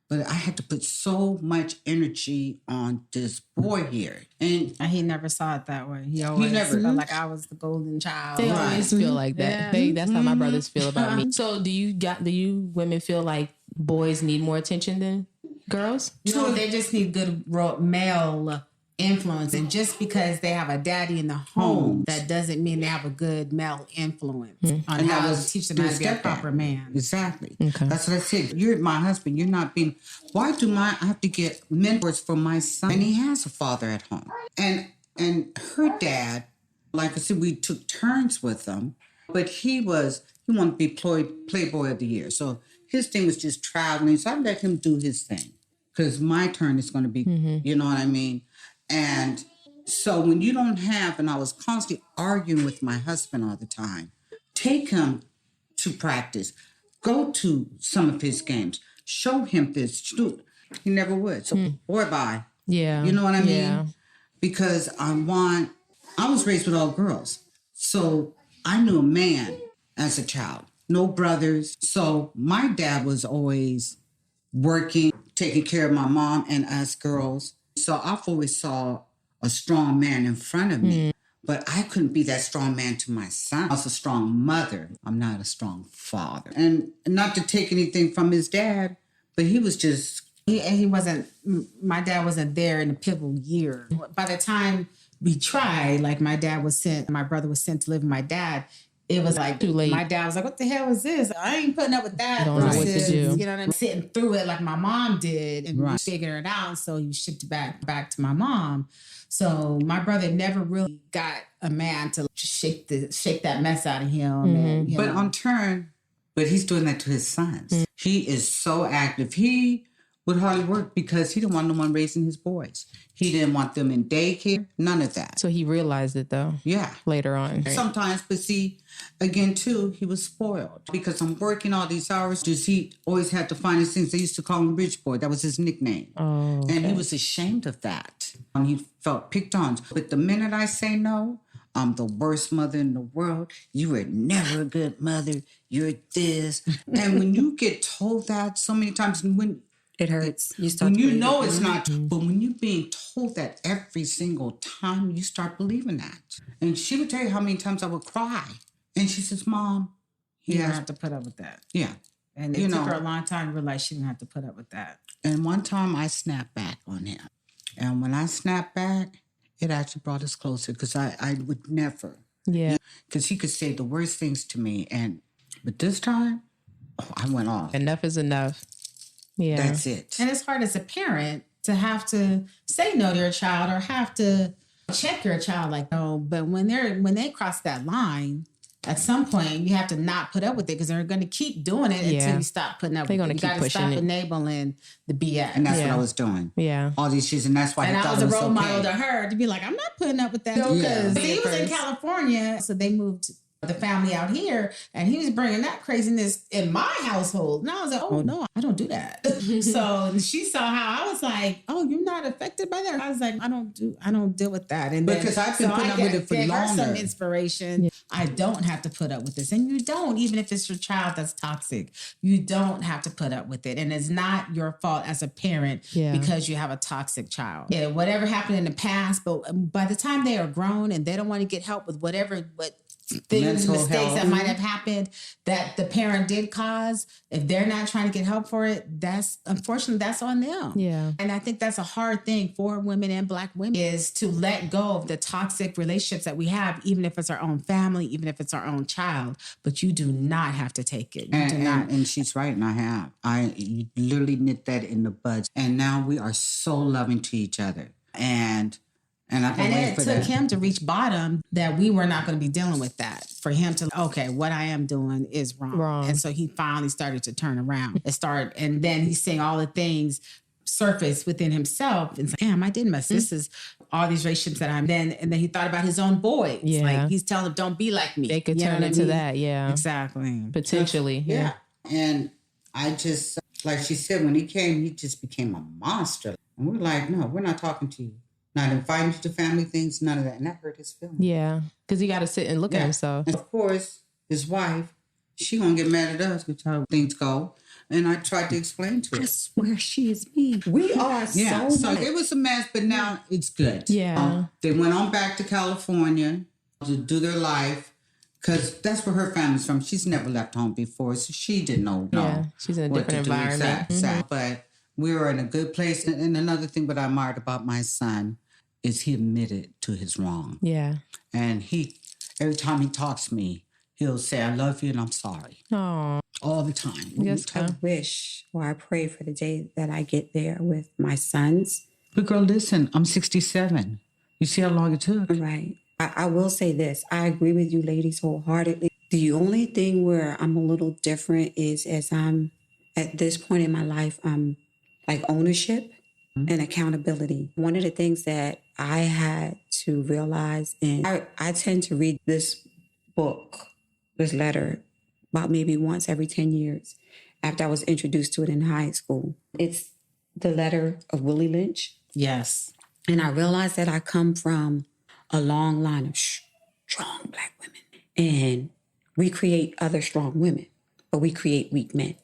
But I had to put so much energy on this boy here. And he never saw it that way. He always never- felt like I was the golden child. They always feel like that. That's how my brothers feel about me. So do you women feel like boys need more attention than girls? No, they just need good male influence. And just because they have a daddy in the home, that doesn't mean they have a good male influence on And how that to was teach them how to be a stepdad. proper man. Exactly. That's what I said. You're my husband. You're not being. Why do I have to get mentors for my son? And he has a father at home. And her dad, like I said, we took turns with them, but he wanted to be Playboy of the Year. So his thing was just traveling. So I let him do his thing because my turn is going to be, you know what I mean? And so when you don't have, and I was constantly arguing with my husband all the time, take him to practice, go to some of his games, show him this. He never would. So boy, bye. Yeah. You know what I mean? Yeah. Because I was raised with all girls. So I knew a man as a child, no brothers. So my dad was always working, taking care of my mom and us girls. So I've always saw a strong man in front of me, but I couldn't be that strong man to my son. I was a strong mother. I'm not a strong father. And not to take anything from his dad, but he was just... He wasn't, my dad wasn't there in the pivotal year. By the time we tried, like my brother was sent to live with my dad, it was like too late. My dad was like, "What the hell is this? I ain't putting up with that." I don't know what to do. You know what I mean? Sitting through it like my mom did, and we Right. figured it out. So you shipped it back to my mom. So my brother never really got a man to shake that mess out of him. And, you know. But he's doing that to his sons. He is so active. He would hardly work because he didn't want no one raising his boys. He didn't want them in daycare, none of that. So he realized it though. Yeah. Later on. Sometimes, but see, again, too, he was spoiled because I'm working all these hours. Does he always had to find his things? They used to call him Rich Boy. That was his nickname. Oh, okay. And he was ashamed of that. And he felt picked on. But the minute I say no, I'm the worst mother in the world. You were never a good mother. You're this. And when you get told that so many times, when It hurts. You start when to you believe know it. it's not true, but when you're being told that every single time, you start believing that. And she would tell you how many times I would cry. And she says, Mom, you don't have to put up with that. yeah. And it took her a long time to realize she didn't have to put up with that. And one time I snapped back on him. And when I snapped back, it actually brought us closer because I would never. Yeah. Because he could say the worst things to me. But this time, I went off. Enough is enough. Yeah. That's it. And it's hard as a parent to have to say no to your child or have to check your child like, no. But when they cross that line, at some point you have to not put up with it because they're going to keep doing it until you stop putting up They're with gonna it. You keep got to pushing stop it. enabling the BS. And that's what I was doing. Yeah. All these years. And that's why And he I thought was it a was role okay. model to her to be like, I'm not putting up with that. Yeah. Because he was in California, so they moved the family out here, and he was bringing that craziness in my household. And I was like, oh, no, I don't do that. So she saw how I was like, oh, you're not affected by that? I was like, I don't deal with that. And Because I've been putting up with it for gave her some longer. inspiration. Yeah. I don't have to put up with this. And you don't, even if it's your child that's toxic, you don't have to put up with it. And it's not your fault as a parent because you have a toxic child. Yeah, whatever happened in the past, but by the time they are grown and they don't want to get help with what things, Mental mistakes health. that might have happened that the parent did cause, if they're not trying to get help for it, that's unfortunately that's on them. Yeah. And I think that's a hard thing for women and Black women is to let go of the toxic relationships that we have, even if it's our own family, even if it's our own child. But you do not have to take it. You do not. And she's right, and I have. I literally knit that in the bud. And now we are so loving to each other. And I've been And waiting it for took that. him to reach bottom that we were not going to be dealing with that. For him to, okay, what I am doing is wrong. And so he finally started to turn around and then he's saying all the things surface within himself. And it's like, damn, I did mess. This is all these relationships that I'm in. And then he thought about his own boys. Yeah. Like he's telling them, don't be like me. They could You know turn what I into mean? that. Yeah. Exactly. Potentially. Yeah. And I just, like she said, when he came, he just became a monster. And we're like, no, we're not talking to you. Not inviting you to family things, none of that. And that hurt his feelings. Yeah. Because he got to sit and look at himself. And of course, his wife, she gonna get mad at us because how things go. And I tried to explain to her. I swear she is me. We are Yeah, so it was a mess, but now it's good. Yeah. They went on back to California to do their life because that's where her family's from. She's never left home before, so she didn't know. Yeah, she's in a what different to do environment. exact. But we were in a good place. And another thing that I admired about my son is he admitted to his wrong. Yeah. And every time he talks to me, he'll say, I love you and I'm sorry. Oh. All the time. Yes, I wish or I pray for the day that I get there with my sons. But girl, listen, I'm 67. You see how long it took? Right. I will say this. I agree with you ladies wholeheartedly. The only thing where I'm a little different is as I'm at this point in my life, I'm like ownership and accountability. One of the things that I had to realize, and I tend to read this book, this letter, about maybe once every 10 years after I was introduced to it in high school. It's the letter of Willie Lynch. Yes. And I realized that I come from a long line of strong Black women. And we create other strong women, but we create weak men.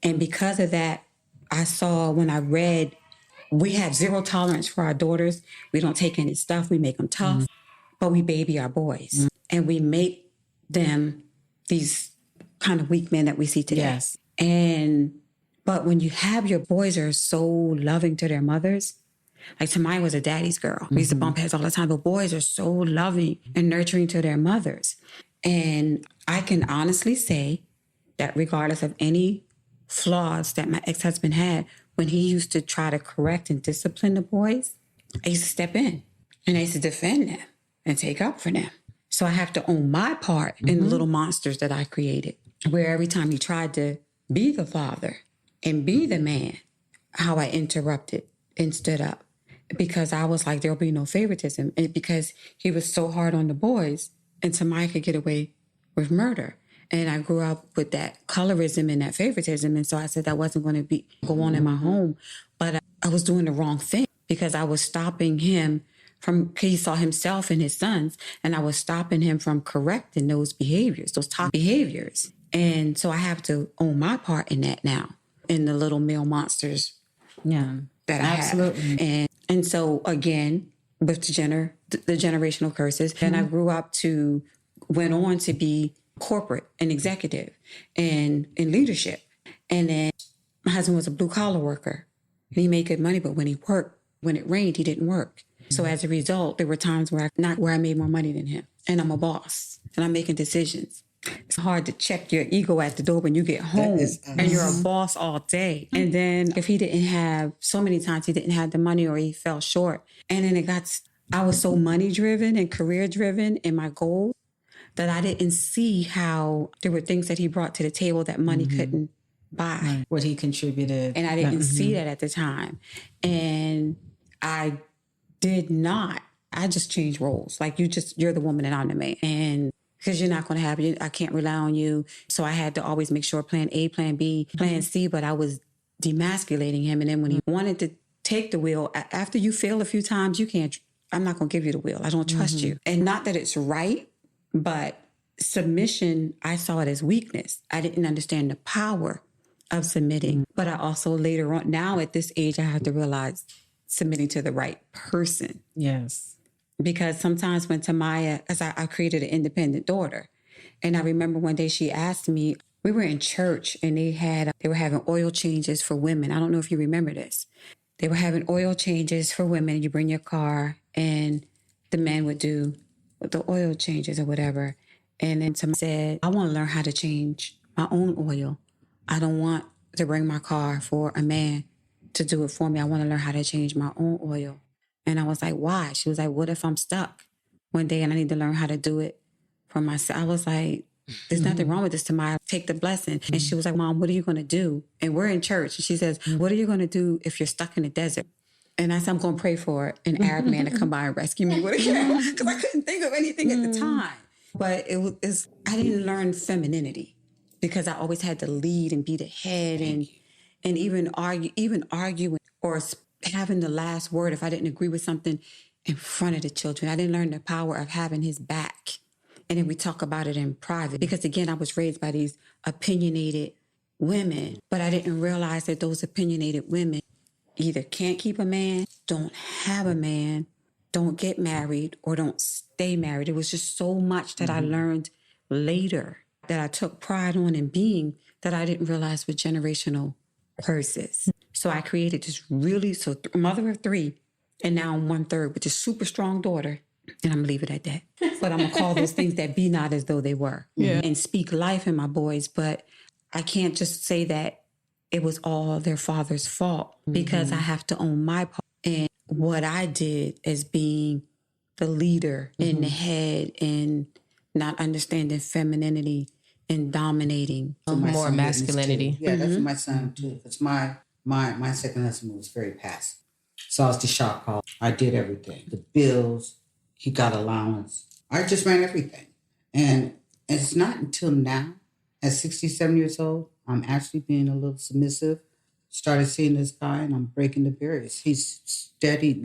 And because of that, I saw when I read, we have zero tolerance for our daughters. We don't take any stuff. We make them tough, but we baby our boys. And we make them these kind of weak men that we see today. Yes. But when you have your boys are so loving to their mothers, like Tamaya was a daddy's girl. We used to bump heads all the time, but boys are so loving and nurturing to their mothers. And I can honestly say that regardless of any flaws that my ex-husband had, when he used to try to correct and discipline the boys, I used to step in and I used to defend them and take up for them. So I have to own my part in the little monsters that I created, where every time he tried to be the father and be the man, how I interrupted and stood up. Because I was like, there'll be no favoritism. And because he was so hard on the boys, and Tamaya could get away with murder. And I grew up with that colorism and that favoritism. And so I said that wasn't going to go on in my home. But I was doing the wrong thing because I was stopping him from, he saw himself and his sons, and I was stopping him from correcting those behaviors, those top behaviors. And so I have to own my part in that now, in the little male monsters that I have. And so again, with the generational curses, and I grew up went on to be corporate and executive and in leadership. And then my husband was a blue collar worker. And he made good money, but when it rained, he didn't work. So as a result, there were times where I made more money than him. And I'm a boss and I'm making decisions. It's hard to check your ego at the door when you get home and you're a boss all day. And then if he didn't have, so many times he didn't have the money or he fell short. And then I was so money driven and career driven in my goals that I didn't see how there were things that he brought to the table that money couldn't buy. Right. What he contributed. And I didn't see that at the time. And I did not. I just changed roles. Like you're the woman and I'm the man. And because you're not going to have it, I can't rely on you. So I had to always make sure plan A, plan B, plan C, but I was demasculating him. And then when he wanted to take the wheel, after you fail a few times, I'm not going to give you the wheel. I don't trust you. And not that it's right, but submission, I saw it as weakness. I didn't understand the power of submitting. But I also later on, now at this age, I have to realize submitting to the right person. Yes. because sometimes when Tamaya, because I created an independent daughter, and I remember one day she asked me, we were in church and they were having oil changes for women. I don't know if you remember this. They were having oil changes for women. You bring your car and the men would do the oil changes or whatever. And then Tamaya said, I want to learn how to change my own oil. I don't want to bring my car for a man to do it for me. I want to learn how to change my own oil. And I was like, why? She was like, what if I'm stuck one day and I need to learn how to do it for myself? I was like, there's nothing wrong with this, Tamaya. Take the blessing. And she was like, Mom, what are you going to do? And we're in church. And she says, what are you going to do if you're stuck in the desert? And I said, I'm going to pray for an Arab man to come by and rescue me. Because I couldn't think of anything at the time. But I didn't learn femininity because I always had to lead and be the head and even argue or having the last word if I didn't agree with something in front of the children. I didn't learn the power of having his back. And then we talk about it in private. Because again, I was raised by these opinionated women, but I didn't realize that those opinionated women either can't keep a man, don't have a man, don't get married, or don't stay married. It was just so much that I learned later that I took pride on in being that I didn't realize were generational curses. So I created this mother of 3, and now I'm 1/3 with this super strong daughter. And I'm going to leave it at that. But I'm going to call those things that be not as though they were. Yeah. And speak life in my boys. But I can't just say that it was all their father's fault because I have to own my part. And what I did as being the leader in the head and not understanding femininity and dominating. More masculinity. Yeah, that's for my son too. Because my second husband was very passive. So I was the shop call. I did everything. The bills, he got allowance. I just ran everything. And it's not until now, at 67 years old, I'm actually being a little submissive. Started seeing this guy and I'm breaking the barriers. He's steady.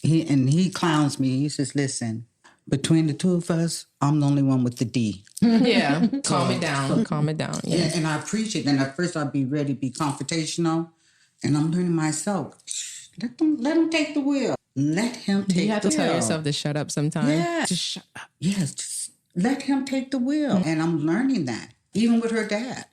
He clowns me. He says, listen, between the two of us, I'm the only one with the D. Yeah. Calm it down. Yeah. And I appreciate it. And at first I'd be ready to be confrontational. And I'm learning myself. Let him take the wheel. Let him take the wheel. You have to tell yourself to shut up sometimes. Yeah. Just shut up. Yes, just let him take the wheel. And I'm learning that, even with her dad.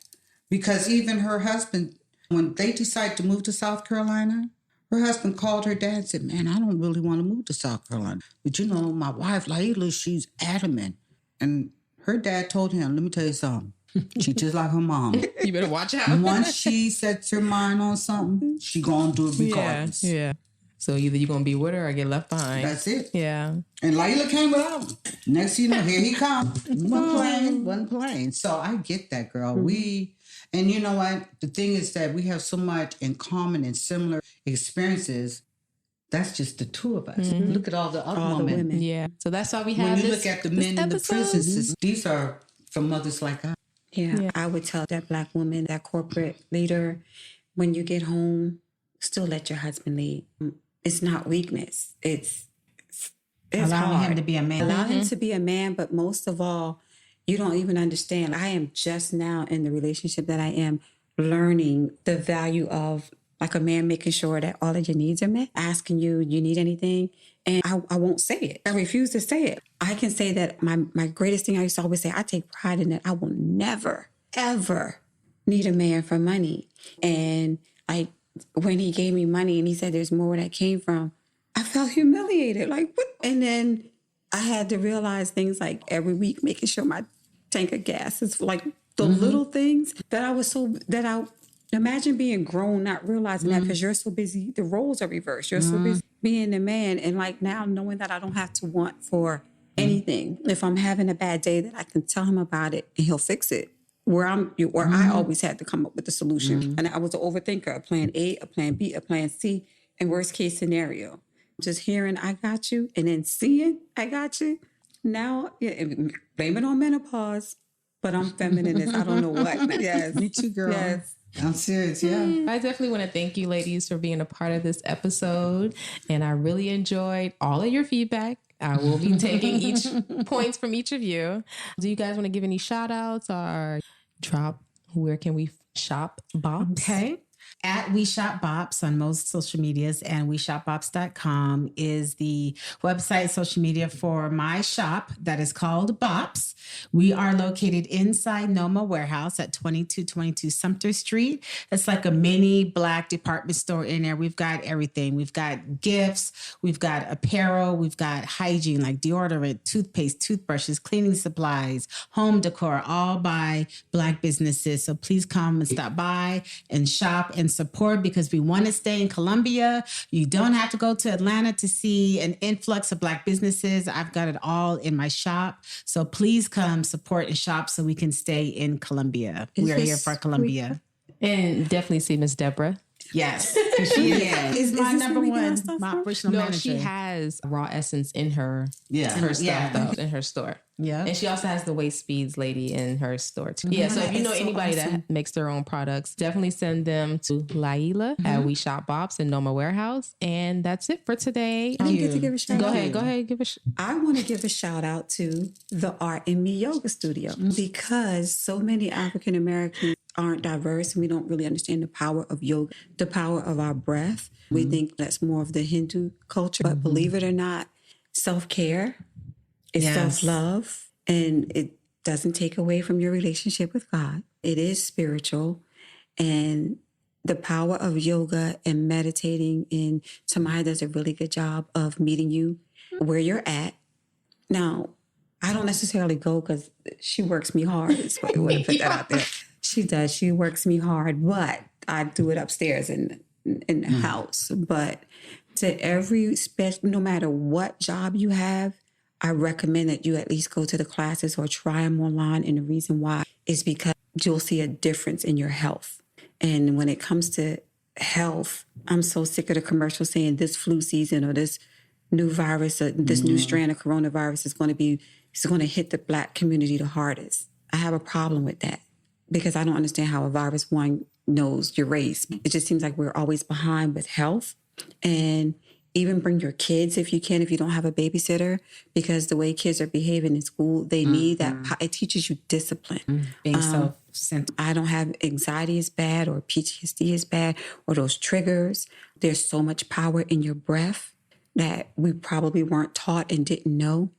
Because even her husband, when they decided to move to South Carolina, her husband called her dad and said, man, I don't really want to move to South Carolina. But my wife, Layla, she's adamant. And her dad told him, let me tell you something. She's just like her mom. You better watch out. Once she sets her mind on something, she gonna do it regardless. Yeah. So either you're gonna be with her or get left behind. That's it. Yeah. And Layla came without him. Next thing you know, here he comes. One plane. So I get that, girl. And you know what? The thing is that we have so much in common and similar experiences. That's just the two of us. Look at all the other women. Yeah. So that's why we have when you look at the men in the prisons, these are from mothers like us. Yeah, I would tell that Black woman, that corporate leader, when you get home, still let your husband lead. It's not weakness. It's allowing him to be a man. Allow him to be a man, but most of all, you don't even understand. I am just now in the relationship that I am learning the value of like a man making sure that all of your needs are met, asking you need anything. And I won't say it. I refuse to say it. I can say that my greatest thing I used to always say, I take pride in that. I will never, ever need a man for money. And like when he gave me money and he said there's more where that came from, I felt humiliated. Like, what? And then I had to realize things like every week making sure my tank of gas is like the little things that I imagine being grown, not realizing that because you're so busy, the roles are reversed. You're so busy being the man. And like now knowing that I don't have to want for anything. If I'm having a bad day, that I can tell him about it and he'll fix it. I always had to come up with a solution. And I was an overthinker, a plan A, a plan B, a plan C, and worst case scenario. Just hearing I got you and then seeing I got you. Now, blame it on menopause, but I'm feminist. I don't know what. Yes. Me too, girl. Yes. I'm serious, yeah. I definitely want to thank you, ladies, for being a part of this episode. And I really enjoyed all of your feedback. I will be taking each points from each of you. Do you guys want to give any shout outs or drop where can we shop Bobs? Okay. At We Shop Bops on most social medias, and WeShopBops.com is the website, social media for my shop that is called Bops. We are located inside Noma Warehouse at 2222 Sumter Street. It's like a mini Black department store in there. We've got everything. We've got gifts, we've got apparel, we've got hygiene like deodorant, toothpaste, toothbrushes, cleaning supplies, home decor, all by Black businesses. So please come and stop by and shop and support, because we want to stay in Columbia. You don't have to go to Atlanta to see an influx of Black businesses. I've got it all in my shop. So please come support and shop so we can stay in Columbia. We are here for Columbia. And definitely see Miss Deborah. Yes, she is my number one, my operational No, manager. she has raw essence in her stuff though, in her store. Yeah. And she also has the Waist Speeds lady in her store too. Yeah, so if you know anybody that makes their own products, definitely send them to Laila at We Shop Bops in Noma Warehouse. And that's it for today. I get to give a shout out. Go ahead. I want to give a shout out to the Art in Me Yoga Studio, because so many African Americans aren't diverse and we don't really understand the power of yoga, the power of our breath. We think that's more of the Hindu culture, but believe it or not, self-care is self-love, and it doesn't take away from your relationship with God. It is spiritual, and the power of yoga and meditating, and Tamaya does a really good job of meeting you where you're at. Now, I don't necessarily go because she works me hard. Is what I want to put that out there. She does. She works me hard, but I do it upstairs in the house. But to every no matter what job you have, I recommend that you at least go to the classes or try them online. And the reason why is because you'll see a difference in your health. And when it comes to health, I'm so sick of the commercials saying this flu season or this new virus or this new strand of coronavirus is going to hit the Black community the hardest. I have a problem with that, because I don't understand how a virus, one, knows your race. It just seems like we're always behind with health. And even bring your kids if you can, if you don't have a babysitter, because the way kids are behaving in school, they need that. It teaches you discipline. Being self-centered. I don't have anxiety is bad or PTSD is bad or those triggers. There's so much power in your breath that we probably weren't taught and didn't know.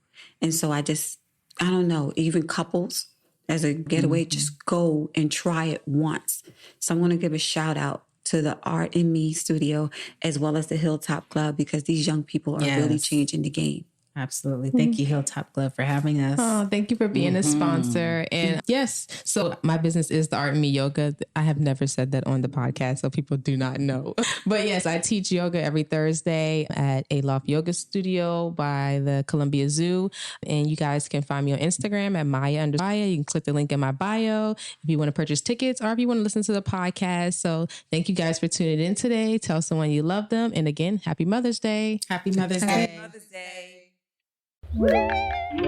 And so I don't know, even couples as a getaway, just go and try it once. So I want to give a shout out to the Art in Me studio as well as the Hilltop Club, because these young people are really changing the game. Absolutely. Thank you, Hilltop Club, for having us. Oh, thank you for being a sponsor. And yes, so my business is the Art in Me Yoga. I have never said that on the podcast, so people do not know. But yes, I teach yoga every Thursday at A Loft Yoga Studio by the Columbia Zoo. And you guys can find me on Instagram at Maya_Maya. You can click the link in my bio if you want to purchase tickets or if you want to listen to the podcast. So thank you guys for tuning in today. Tell someone you love them. And again, happy Mother's Day. Happy Mother's Day. Happy Mother's Day.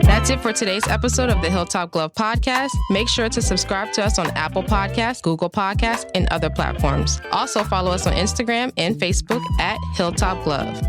That's it for today's episode of the Hilltop Glove Podcast. Make sure to subscribe to us on Apple Podcasts, Google Podcasts, and other platforms. Also follow us on Instagram and Facebook at Hilltop Glove.